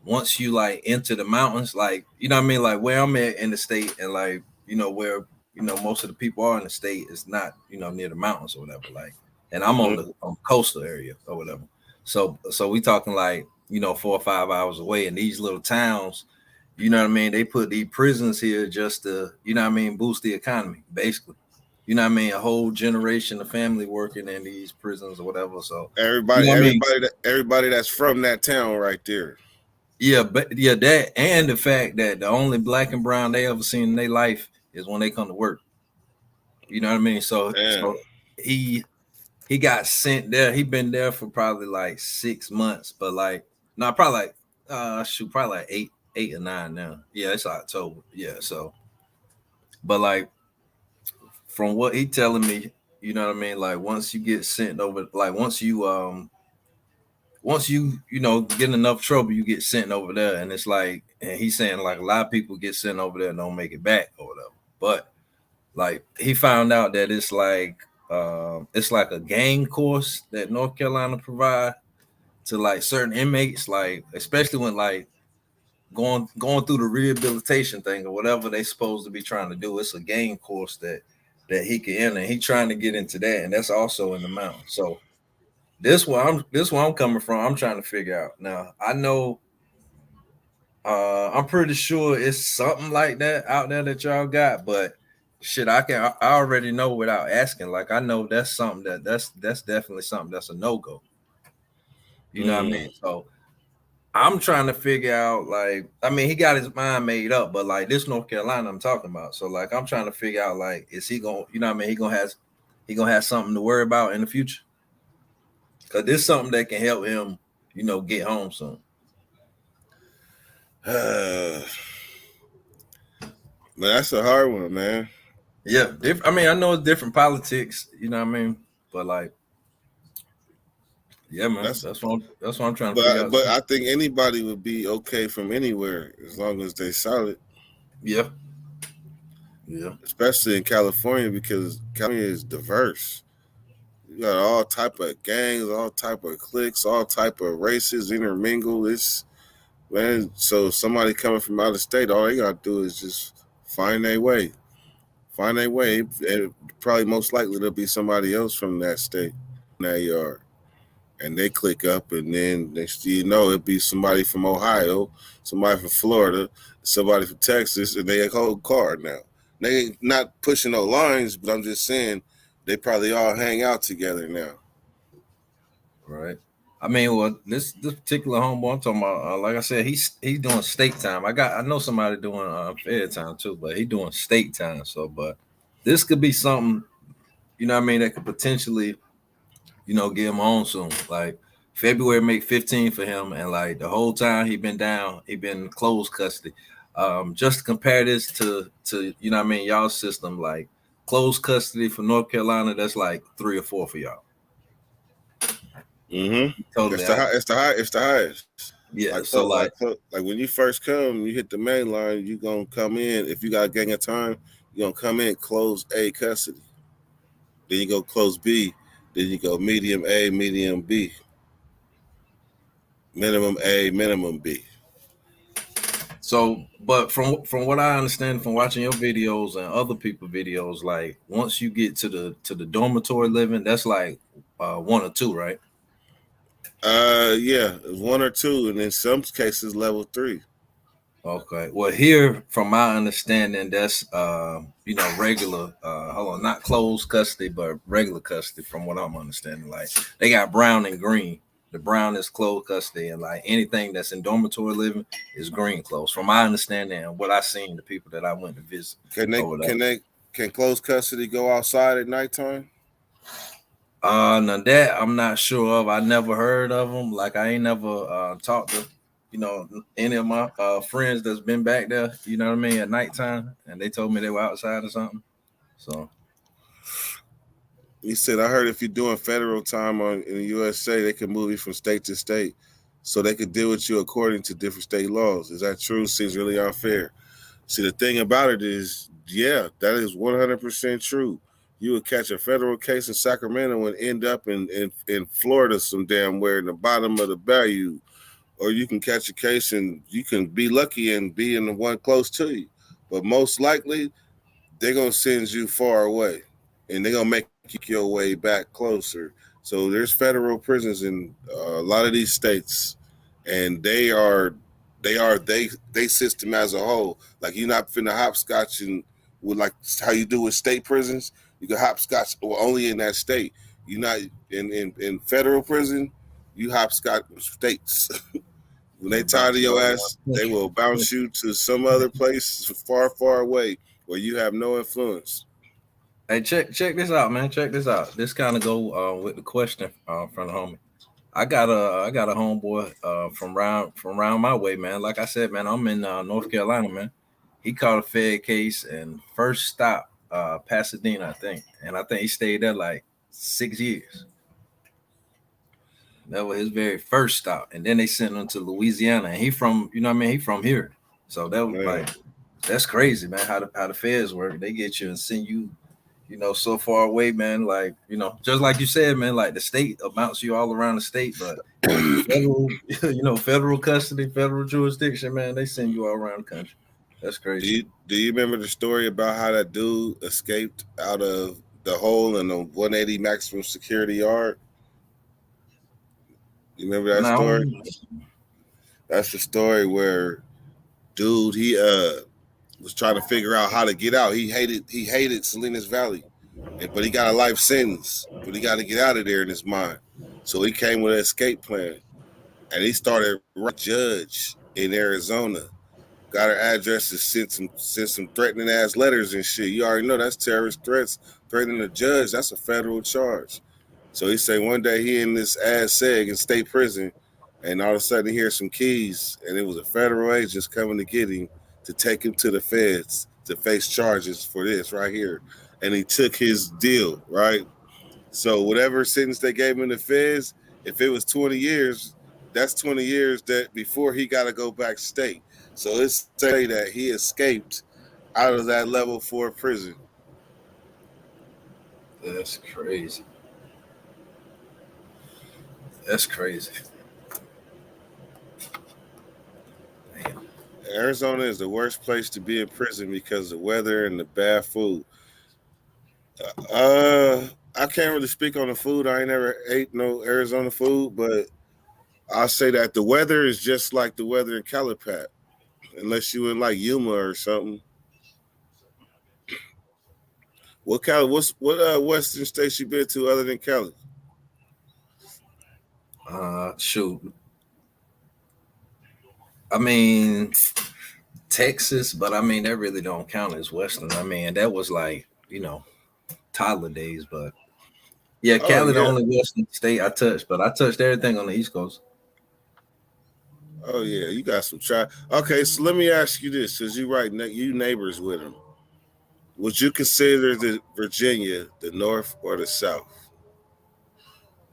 D: once you like enter the mountains, like like where I'm at in the state, and like where most of the people are in the state is not near the mountains or whatever. Like, and I'm on the coastal area or whatever. So we talking like 4 or 5 hours away in these little towns. They put these prisons here just to boost the economy, basically. A whole generation of family working in these prisons or whatever. So
C: everybody that's from that town right there.
D: Yeah, but yeah, that and the fact that the only black and brown they ever seen in their life is when they come to work. You know what I mean? So he got sent there. He been there for probably like 6 months, but like probably like eight or 9 now. Yeah, it's October. Yeah, so but like from what he telling me, you know what I mean? Like once you get sent over, like once you get in enough trouble, you get sent over there, and it's like, and he's saying like a lot of people get sent over there and don't make it back or whatever. But like he found out that it's like a gang course that North Carolina provide to like certain inmates, like especially when like going through the rehabilitation thing or whatever they supposed to be trying to do. It's a gang course that he can enter. And he trying to get into that, and that's also in the mountains. So this where I'm coming from. I'm trying to figure out. Now I know I'm pretty sure it's something like that out there that y'all got, but shit, I already know without asking. Like I know that's something that's definitely something that's a no-go. You know what I mean? So I'm trying to figure out, like, I mean, he got his mind made up, but like this North Carolina I'm talking about. So like I'm trying to figure out, like, is he gonna, he gonna have something to worry about in the future? Because this is something that can help him, get home soon.
C: Man, that's a hard one, man.
D: Yeah, I mean, I know it's different politics, you know what I mean? But like, yeah, man,
C: That's
D: that's what I'm trying to figure out
C: but
D: too.
C: I think anybody would be okay from anywhere as long as they solid,
D: Yeah, yeah.
C: especially in California because California is diverse. You got all type of gangs, all type of cliques, all type of races intermingle. It's man, so somebody coming from out of state, all they gotta do is just find their way. Find their way. And probably most likely there'll be somebody else from that state in that yard. And they click up, and then next thing you know, it'll be somebody from Ohio, somebody from Florida, somebody from Texas, and they a whole card now. They ain't not pushing no lines, but I'm just saying they probably all hang out together now.
D: Right. I mean, well, this particular homeboy I'm talking about, like I said, he's doing state time. I know somebody doing fed time too, but he doing state time. So, but this could be something, you know what I mean, that could potentially, get him on soon. Like February make 15 for him, and like the whole time he been down, he been in closed custody. Just to compare this to you know what I mean, y'all system, like closed custody for North Carolina, that's like 3 or 4 for y'all. Totally.
C: It's the highest.
D: Yeah. So like,
C: Like when you first come, you hit the main line. You gonna come in if you got a gang of time. You gonna come in close A custody. Then you go close B. Then you go medium A, medium B, minimum A, minimum B.
D: so, but from what I understand from watching your videos and other people videos, like once you get to the dormitory living, that's like 1 or 2, right?
C: Yeah, it's 1 or 2, and in some cases level 3.
D: Okay. Well, here, from my understanding, that's regular. Hold on, not closed custody, but regular custody. From what I'm understanding, like they got brown and green. The brown is closed custody, and like anything that's in dormitory living is green closed. From my understanding and what I seen, the people that I went to visit
C: Can they
D: over there.
C: can they can close custody go outside at nighttime?
D: Now that I'm not sure of. I never heard of them. Like I ain't never talked to, any of my friends that's been back there. You know what I mean? At nighttime, and they told me they were outside or something. So
C: He said, I heard if you're doing federal time in the USA, they can move you from state to state, so they could deal with you according to different state laws. Is that true? Seems really unfair. See, the thing about it is, yeah, that is 100% true. You would catch a federal case in Sacramento and end up in Florida some damn where in the bottom of the bayou. Or you can catch a case and you can be lucky and be in the one close to you. But most likely, they're going to send you far away and they're going to make your way back closer. So there's federal prisons in a lot of these states, and they system as a whole. Like you're not finna hopscotch and with like how you do with state prisons. You can hopscotch only in that state. You're not in federal prison. You hopscotch states. When they
D: yeah,
C: tired of
D: bounce you
C: your
D: all
C: ass,
D: around the
C: they will
D: country.
C: bounce you to some other place far, far away where you have no influence.
D: Hey, check this out, man. Check this out. This kind of go with the question from the homie. I got a homeboy from round my way, man. Like I said, man, I'm in North Carolina, man. He caught a Fed case and first stop Pasadena, I think, and I think he stayed there like 6 years. That was his very first stop, and then they sent him to Louisiana, and he from what I mean, he from here, so that was
C: Man,
D: like that's crazy, man. How the feds work? They get you and send you, so far away, man. Like just like you said, man. Like the state amounts you all around the state, but federal, federal custody, federal jurisdiction, man. They send you all around the country. That's crazy.
C: do you remember the story about how that dude escaped out of the hole in the 180 maximum security yard? You remember that
D: Now,
C: story? That's the story where dude he was trying to figure out how to get out. He hated Salinas Valley, but he got a life sentence. But he got to get out of there in his mind. So he came with an escape plan, and he started a judge in Arizona. Got her addresses, sent some threatening ass letters and shit. You already know that's terrorist threats. Threatening a judge, that's a federal charge. So he say one day he in this ass seg in state prison, and all of a sudden he hears some keys, and it was a federal agent coming to get him to take him to the feds. to face charges for this right here, and he took his deal, right? So whatever sentence they gave him in the feds, if it was 20 years, that's 20 years that before he got to go back state. So it's say that he escaped out of that level 4 prison.
D: That's crazy. That's crazy. Damn.
C: Arizona is the worst place to be in prison because of the weather and the bad food. I can't really speak on the food. I ain't never ate no Arizona food, but I'll say that the weather is just like the weather in Calipat, unless you in like Yuma or something. What Western states you been to other than Cali?
D: Shoot. I mean, Texas, but I mean that really don't count as Western. I mean that was like toddler days, but yeah,
C: Oh
D: Cali the
C: yeah,
D: only Western state I touched, but I touched everything on the East Coast.
C: oh yeah. You got some try. Okay, so let me ask you this, because you you neighbors with them. Would you consider the Virginia the North or the South?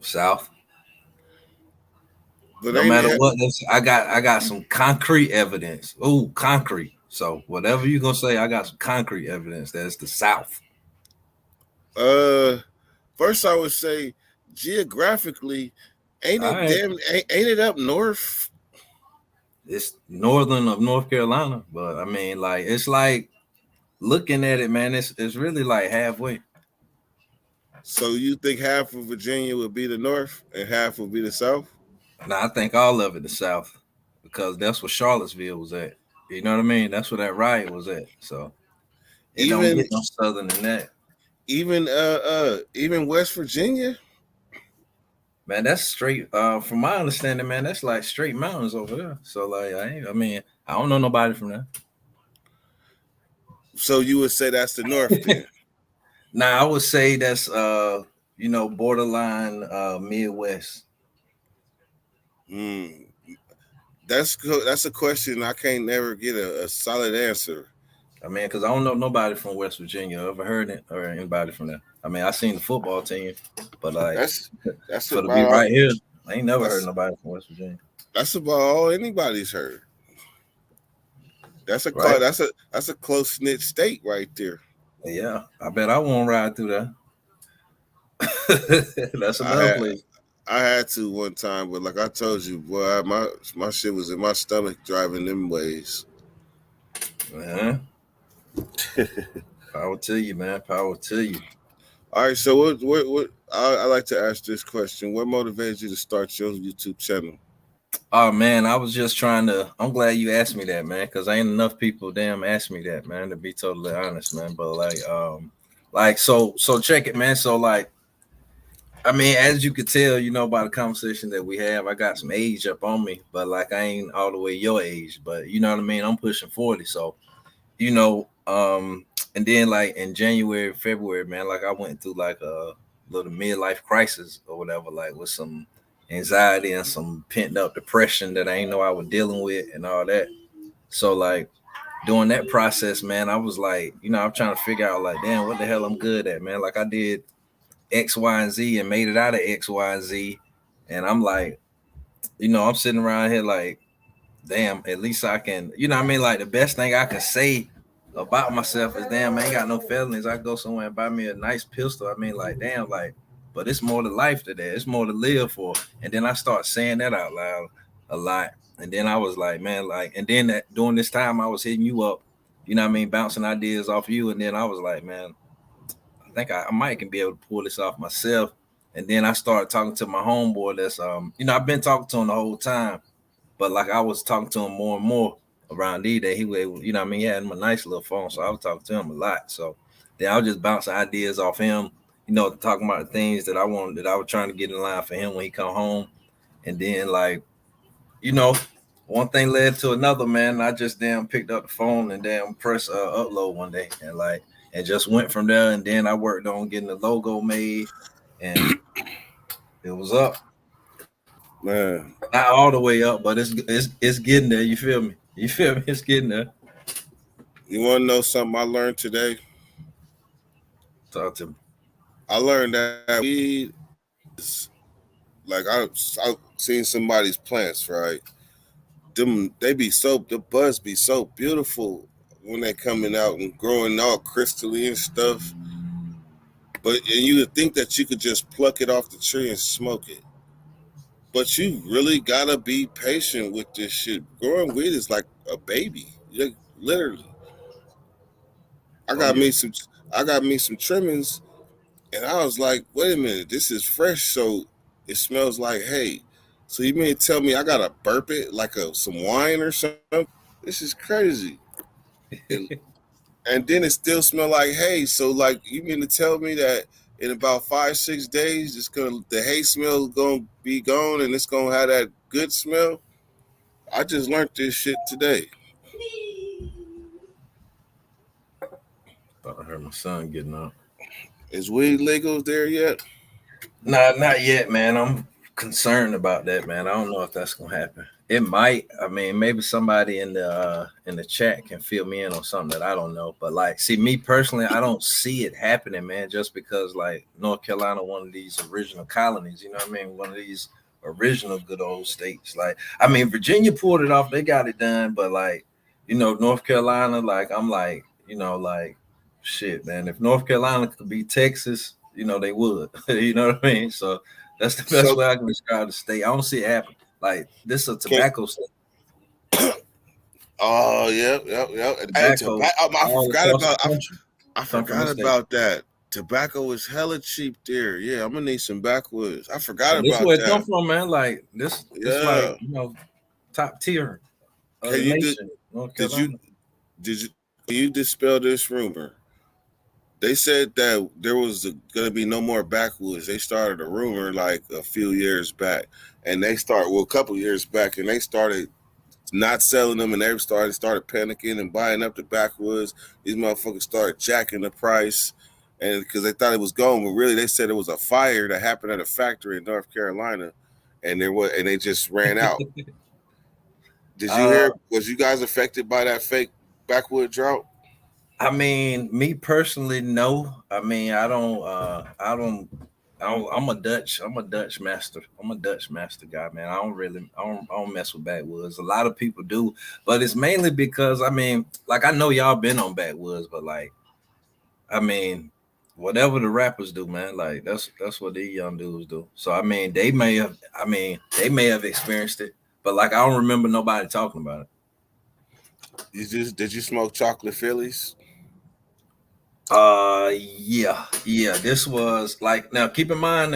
D: South.
C: But
D: No
C: ain't
D: matter
C: it,
D: what, I got some concrete evidence. Ooh, concrete. So whatever you're gonna say, I got some concrete evidence that it's the South.
C: first I would say geographically, ain't
D: All
C: it
D: right.
C: ain't it up north?
D: It's northern of North Carolina, but I mean, like it's like looking at it, man. It's really like halfway.
C: So you think half of Virginia would be the North and half would be the South?
D: Now I think all of it the South because that's where Charlottesville was at. You know what I mean? That's where that riot was at. So it don't
C: Even
D: get no southern than that.
C: even West Virginia?
D: Man, that's straight. From my understanding, man, that's like straight mountains over there. So like, I mean, I don't know nobody from there.
C: So you would say that's the North then?
D: Now I would say that's borderline Midwest.
C: Hmm. That's a question I can't never get a solid answer.
D: I mean, because I don't know nobody from West Virginia. Ever heard it or anybody from there? I mean, I seen the football team, but like
C: That's
D: for to be
C: about
D: right here, I ain't never heard
C: that's
D: nobody from West Virginia.
C: that's about all anybody's heard.
D: Right?
C: That's a close knit state right there.
D: Yeah, I bet I won't ride through there. That's
C: I
D: another
C: had
D: place.
C: I had to one time, but like I told you, boy, my shit was in my stomach driving them ways.
D: Man, power to you, man. Power to you.
C: All right, so what I like to ask this question: what motivated you to start your YouTube channel?
D: Oh man, I was just trying to. I'm glad you asked me that, man, because ain't enough people damn ask me that, man. To be totally honest, man. But so check it, man. So like, I mean, as you could tell, by the conversation that we have, I got some age up on me, but like I ain't all the way your age, but you know what I mean. I'm pushing 40, so you know, and then like in January, February, man, like I went through like a little midlife crisis or whatever, like with some anxiety and some pent up depression that I ain't know I was dealing with and all that. So like during that process, man, I was like, I'm trying to figure out like, damn, what the hell I'm good at, man. Like I did X, Y, and Z and made it out of X, Y, and Z. And I'm like, I'm sitting around here like, damn, at least I can, what I mean? Like the best thing I can say about myself is damn, I ain't got no feelings. I go somewhere and buy me a nice pistol. I mean, like, damn, like, but it's more to life to that. It's more to live for. And then I start saying that out loud a lot. And then I was like, man, like, and then during this time I was hitting you up, bouncing ideas off you. And then I was like, man, I think I might can be able to pull this off myself. And then I started talking to my homeboy that's I've been talking to him the whole time. But like I was talking to him more and more around D-Day. He was able, he had him a nice little phone. So I was talking to him a lot. So then I was just bouncing ideas off him, talking about the things that I wanted, that I was trying to get in line for him when he come home. And then like, one thing led to another, man. I just damn picked up the phone and damn press upload one day and just went from there. And then I worked on getting the logo made and it was up.
C: Man,
D: Not all the way up, but it's getting there. You feel me? It's getting there.
C: You want to know something I learned today?
D: Talk to me.
C: I learned that weed is like I seen somebody's plants, right? Them they be so the buds be so beautiful when they coming out and growing all crystally and stuff. But and you would think that you could just pluck it off the tree and smoke it. But you really gotta be patient with this shit. Growing weed is like a baby. Like, literally. I
D: Oh
C: got
D: yeah.
C: me some I got me some trimmings and I was like, wait a minute, this is fresh, so it smells like hay. So you mean to tell me I gotta burp it like some wine or something? This is crazy. And and then it still smell like hay. So like you mean to tell me that in about 5 6 days the hay smell is gonna be gone and it's gonna have that good smell? I just learned this shit today.
D: Thought I heard my son getting up.
C: Is weed legal there yet?
D: Nah, not yet, man. I'm concerned about that, man. I don't know if that's gonna happen. It might. I mean, maybe somebody in the chat can fill me in on something that I don't know. But like, see, me personally, I don't see it happening, man. Just because like North Carolina, one of these original colonies, you know what I mean? One of these original good old states. Like, I mean, Virginia pulled it off; they got it done. But like, North Carolina, like, I'm like, like, shit, man. If North Carolina could be Texas, they would. You know what I mean? So that's the best
C: So
D: way I can describe the state. I don't see it happen. Like this is a
C: can
D: tobacco state.
C: oh yeah. Hey,
D: Tobacco
C: I
D: all
C: forgot
D: across the
C: about
D: country
C: I
D: come from
C: forgot
D: the state.
C: about that. Tobacco is hella cheap there. Yeah, I'm gonna need some backwoods. I forgot
D: And this is
C: about
D: where it come
C: that.
D: from, man. Like this like
C: Yeah.
D: top tier of
C: Can
D: the
C: you do?
D: nation, North
C: Did you
D: Carolina.
C: did you can you dispel this rumor? They said that there was gonna be no more backwoods. They started a rumor like a few years back, and a couple years back, and they started not selling them, and they started panicking and buying up the backwoods. These motherfuckers started jacking the price, and because they thought it was gone, but really they said it was a fire that happened at a factory in North Carolina, and they just ran out. Did you
D: Uh
C: hear? Was you guys affected by that fake backwood drought?
D: I mean, me personally, no. I mean, I'm a Dutch master. I'm a Dutch master guy, man. I don't mess with backwoods. A lot of people do, but it's mainly because I mean, like I know y'all been on backwoods, but like, I mean, whatever the rappers do, man, like that's what these young dudes do. So I mean, they may have experienced it, but like I don't remember nobody talking about it.
C: Did you smoke chocolate Phillies?
D: Yeah. This was like keep in mind,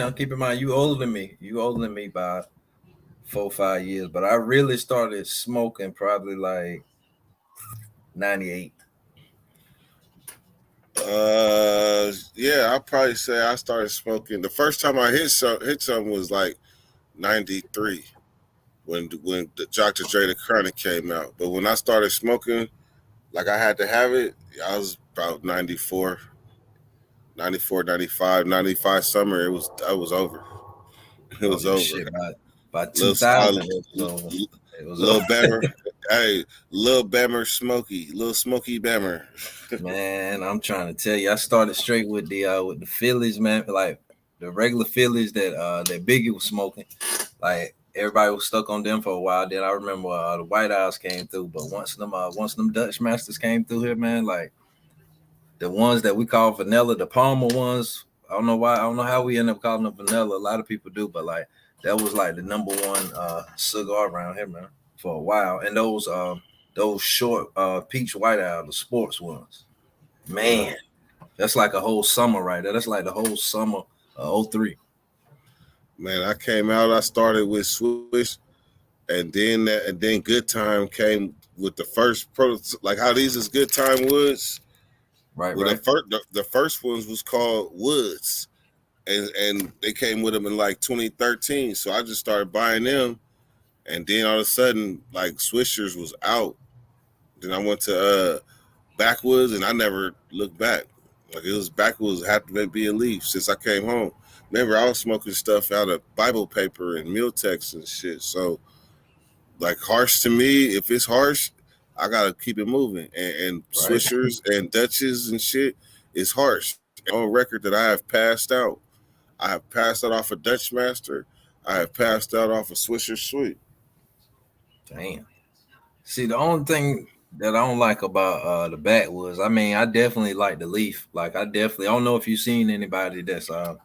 D: you older than me. You older than me by 4 5 years. But I really started smoking probably like 98.
C: Yeah, I'll probably say I started smoking. The first time I hit something was like '93 when the Dr. Dre the Chronic came out. But when I started smoking, like I had to have it, I was about 94, 94, 95, 95 summer. I was over. It
D: Oh
C: was
D: yeah,
C: over.
D: shit. By
C: Little,
D: 2000 it was over. It was
C: little
D: over.
C: Bammer, hey, little Bammer Smokey, little Smokey Bammer.
D: Man, I'm trying to tell you, I started straight with the Phillies, man. Like the regular Phillies that Biggie was smoking. Like everybody was stuck on them for a while. Then I remember the White House came through, but once them Dutch masters came through here, man, like the ones that we call vanilla, the Palmer ones. I don't know why. I don't know how we end up calling them vanilla. A lot of people do, but like that was like the number one cigar around here, man, for a while. And those short peach white owl, the sports ones,
C: Yeah.
D: man, that's like a whole summer right there. That's like the whole summer '03.
C: Man, I came out. I started with Swish, and then Good Time came with the first like how these is Good Time Woods.
D: Right,
C: Well,
D: right.
C: the first ones was called Woods, and they came with them in like 2013. So I just started buying them, and then all of a sudden, like Swishers was out. Then I went to Backwoods, and I never looked back. Like it was Backwoods had to be a leaf since I came home. Remember, I was smoking stuff out of Bible paper and meal text and shit. So, like harsh to me, if it's harsh, I gotta keep it moving. And
D: Right.
C: Swishers and Dutches and shit is harsh. On record that I have passed out. I have passed out off a Dutch Master. I have passed out off a Swisher Sweet.
D: Damn. See, the only thing that I don't like about the backwoods, I mean, I definitely like the leaf. Like, I don't know if you've seen anybody that's that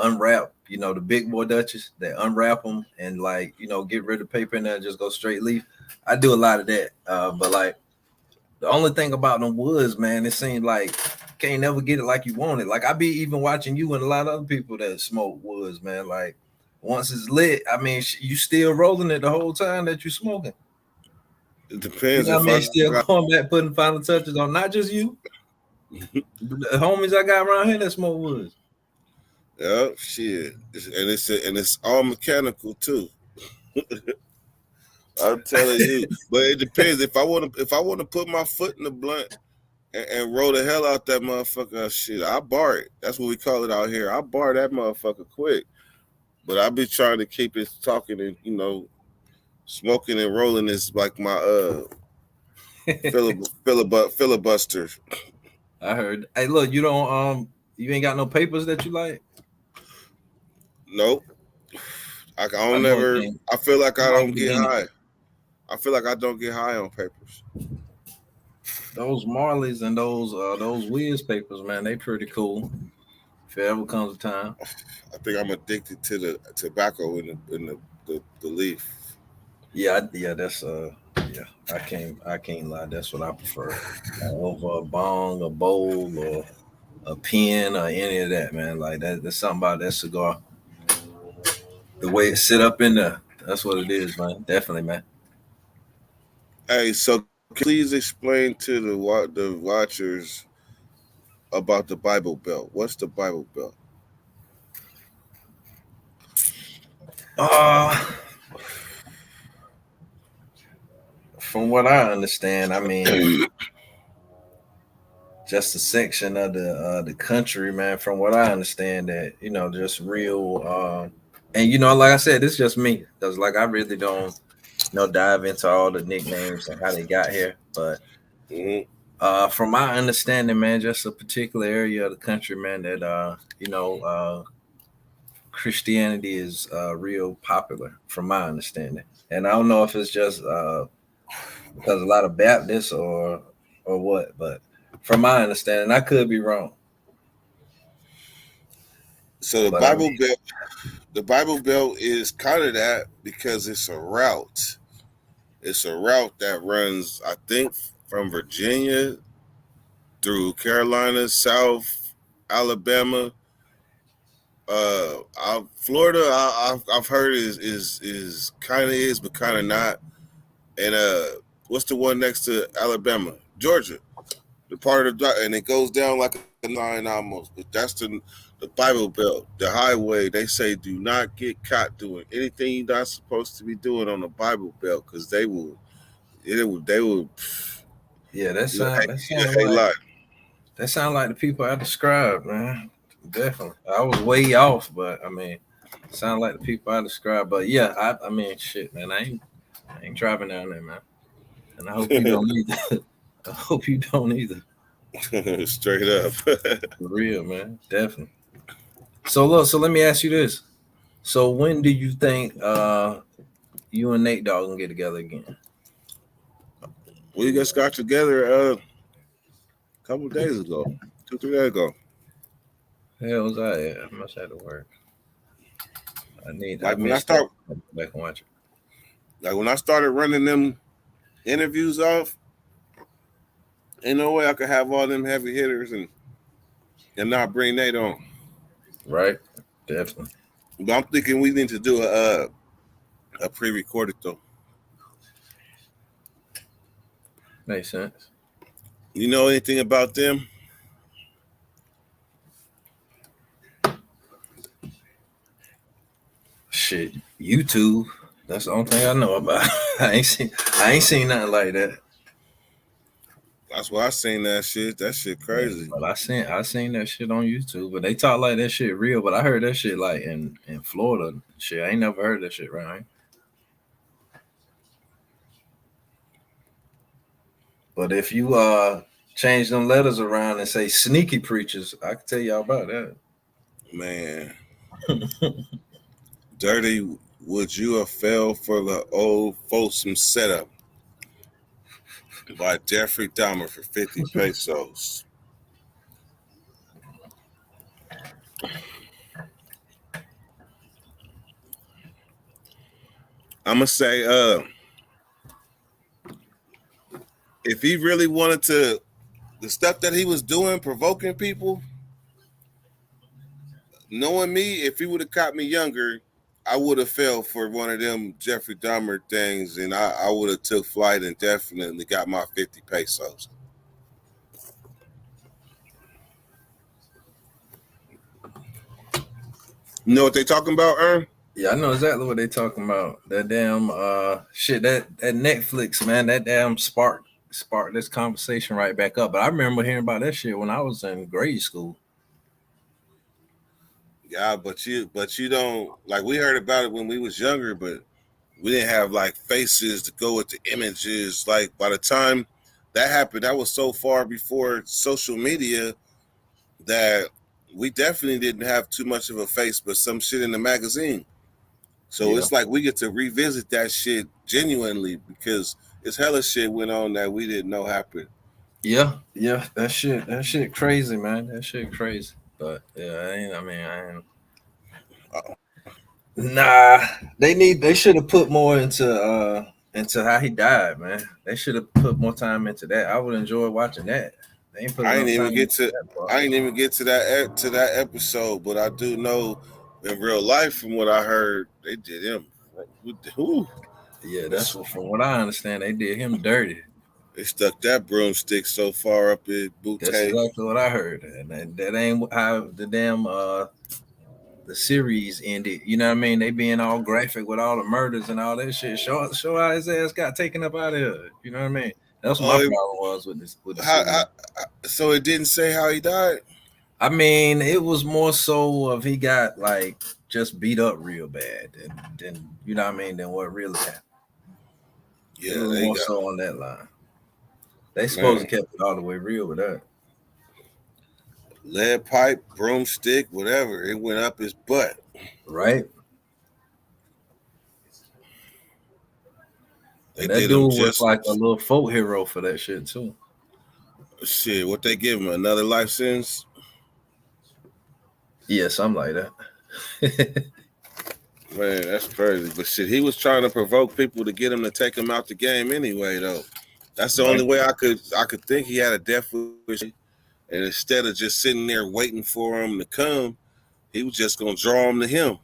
D: unwrap, the big boy Dutches that unwrap them and like, get rid of paper and then just go straight leaf. I do a lot of that. But like the only thing about them woods, man, it seems like you can't never get it like you want it. Like I be even watching you and a lot of other people that smoke woods, man. Like once it's lit, I mean, you still rolling it the whole time that you smoking.
C: It depends
D: I
C: if
D: mean,
C: I
D: still
C: got,
D: going back putting final touches on not just you, the homies I got around here that smoke woods.
C: yeah, shit. And it's all mechanical too. I'm telling you. But it depends. If I want to put my foot in the blunt and roll the hell out that motherfucker, shit, I bar it. That's what we call it out here. I bar that motherfucker quick. But I be trying to keep it talking and smoking and rolling is like my filibuster.
D: I heard. Hey, look, you ain't got no papers that you like.
C: Nope. I
D: I
C: don't
D: know it
C: never.
D: ain't.
C: I feel like I
D: I'm like
C: don't
D: the
C: get
D: beginning.
C: high. I feel like I don't get high on papers.
D: Those Marleys and those Wiz papers, man, they pretty cool. If it ever comes a time.
C: I think I'm addicted to the tobacco in the leaf.
D: Yeah, that's yeah. I can't lie. That's what I prefer over a bong, a bowl, or a pen, or any of that, man. Like that. There's something about that cigar. The way it sit up in there. That's what it is, man. Definitely, man.
C: Hey, so please explain to the watchers about the Bible Belt. What's the Bible Belt?
D: Uh from what I understand, I mean, just a section of the country, man. From what I understand, that just real. And like I said, it's just me because like I really don't dive into all the nicknames and how they got here. But
C: Mm-hmm.
D: from my understanding, man, just a particular area of the country, man, that Christianity is real popular, from my understanding. And I don't know if it's just because a lot of Baptists or what, but from my understanding, I could be wrong.
C: So
D: But I mean,
C: The Bible Belt is kind of that because it's a route. It's a route that runs, I think, from Virginia through Carolina, South Alabama, Florida. I've heard is kind of is, but kind of not. And what's the one next to Alabama? Georgia. The part of the and it goes down like a line almost. But that's the Bible Belt, the highway. They say do not get caught doing anything you're not supposed to be doing on the Bible Belt because they will
D: yeah,
C: you a hate life.
D: that sound like the people I described, man. Definitely, I was way off, but I mean, sound like the people I described. But yeah, I mean, shit, man, I ain't driving down there, man, and I hope you don't either. I hope you don't either.
C: Straight up.
D: For real, man, definitely. So look, so let me ask you this: so when do you think you and Nate Dogg gonna get together again?
C: We just got together a couple days ago, 2 3 days ago.
D: Hell was I at? I must have to work. I
C: Like when I
D: missed that.
C: start,
D: I'll go back and watch it.
C: like when I started running them interviews off, ain't no way I could have all them heavy hitters and not bring Nate on.
D: Right? Definitely.
C: But I'm thinking we need to do a pre-recorded though.
D: Makes sense.
C: You know anything about them?
D: Shit. YouTube. That's the only thing I know about. I ain't seen nothing like that.
C: That's why I seen that shit. That shit
D: Yeah,
C: crazy.
D: but I seen that shit on YouTube. But they talk like that shit real. But I heard that shit like in Florida. Shit, I ain't never heard that shit, right? But if you change them letters around and say sneaky preachers, I can tell y'all about that.
C: Man, Dirty, would you have fell for the old Folsom setup by Jeffrey Dahmer for 50 pesos? I'm gonna say, if he really wanted to, the stuff that he was doing, provoking people, knowing me, if he would have caught me younger, I would have fell for one of them Jeffrey Dahmer things, and I would have took flight and definitely got my 50 pesos. You know what they talking about, Ern?
D: Yeah, I know exactly what they talking about. That damn shit, that Netflix, man, that damn spark this conversation right back up. But I remember hearing about that shit when I was in grade school.
C: Yeah, but you don't, like, we heard about it when we was younger, but we didn't have like faces to go with the images. Like by the time that happened, that was so far before social media that we definitely didn't have too much of a face, but some shit in the magazine. So
D: Yeah.
C: it's like we get to revisit that shit genuinely because it's hella shit went on that we didn't know happened.
D: Yeah, yeah, that shit crazy, man. That shit crazy. But yeah, I ain't. Nah, they should have put more into how he died, man. They should have put more time into that. I would enjoy watching that. They ain't put
C: I ain't
D: enough
C: even
D: time
C: get
D: into
C: to
D: that part.
C: I ain't even get to that episode, but I do know in real life from what I heard they did him. Who
D: Yeah, that's what from what I understand, they did him dirty.
C: they stuck that broomstick so far up his
D: That's
C: bootay.
D: exactly what I heard. And that ain't how the damn the series ended. You know what I mean? They being all graphic with all the murders and all that shit. Show how his ass got taken up out of here. You know what I mean? That's what my
C: Oh,
D: problem was with this with the
C: how,
D: series.
C: so it didn't say how he died.
D: I mean, it was more so of he got like just beat up real bad than you know what I mean than what really happened. It
C: Yeah,
D: was
C: they
D: more
C: got,
D: so on that line. They supposed to
C: man,
D: kept it all the way real with that.
C: lead pipe, broomstick, whatever. It went up his butt.
D: Right?
C: They
D: And that
C: did him
D: dude was like a
C: justice.
D: little folk hero for that shit too.
C: Shit, what they give him, another life sentence?
D: Yeah, something like that.
C: Man, that's crazy. But shit, he was trying to provoke people to get him to take him out the game anyway, though. That's the
D: Right.
C: only way I could think he had a death wish. And instead of just sitting there waiting for him to come, he was just gonna draw him to him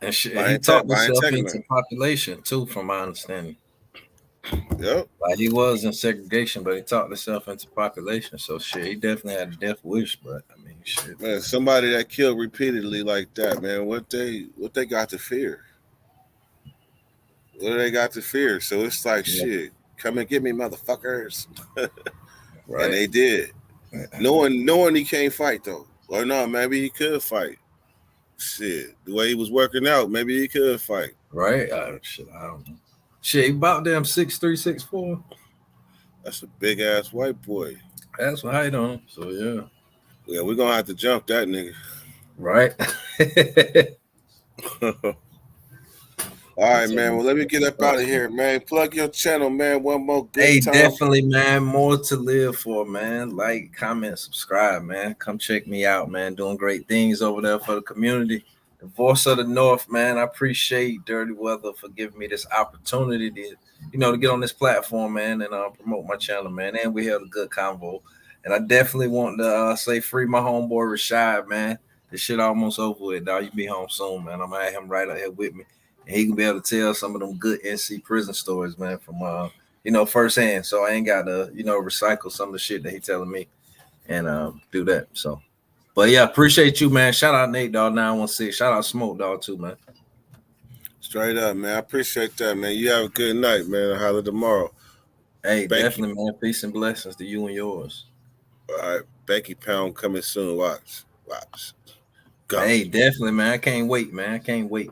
D: And shit, he talked
C: by
D: himself into
C: antagonizing.
D: population too, from my understanding.
C: Yep.
D: Like he was in segregation, but he talked himself into population. So shit, he definitely had a death wish. But I mean, shit.
C: Man, somebody that killed repeatedly like that, man, what they got to fear? What do they got to fear? So it's like
D: Yeah.
C: shit, come and get me, motherfuckers. And
D: Right.
C: they did. Knowing he can't fight though. Or no, maybe he could fight. Shit. The way he was working out, maybe he could fight.
D: Right. Shit, I don't know. Shit, he about damn 6'3", 6'4".
C: That's a big ass white boy.
D: That's what height on him. So yeah.
C: Yeah, we're gonna have to jump that nigga.
D: Right.
C: All right, man. Well, let me get up out of here, man. Plug your channel, man. One more good
D: Hey,
C: time.
D: definitely, man. More to live for, man. Like, comment, subscribe, man. Come check me out, man. Doing great things over there for the community. The voice of the North, man. I appreciate Dirty Weather for giving me this opportunity to, to get on this platform, man, and promote my channel, man. And we had a good convo. And I definitely want to say free my homeboy Rashad, man. This shit almost over with, dog. You be home soon, man. I'm gonna have him right out here with me. And he can be able to tell some of them good NC prison stories, man, from firsthand. So I ain't got to, recycle some of the shit that he telling me and do that. So, but yeah, appreciate you, man. Shout out Nate Dog 916. Shout out Smoke Dog too, man.
C: Straight up, man. I appreciate that, man. You have a good night, man. I'll holler tomorrow.
D: Hey,
C: Becky.
D: definitely, man. Peace and blessings to you and yours.
C: All right. Becky Pound coming soon. Watch. Go.
D: Hey, definitely, man. I can't wait, man. I can't wait.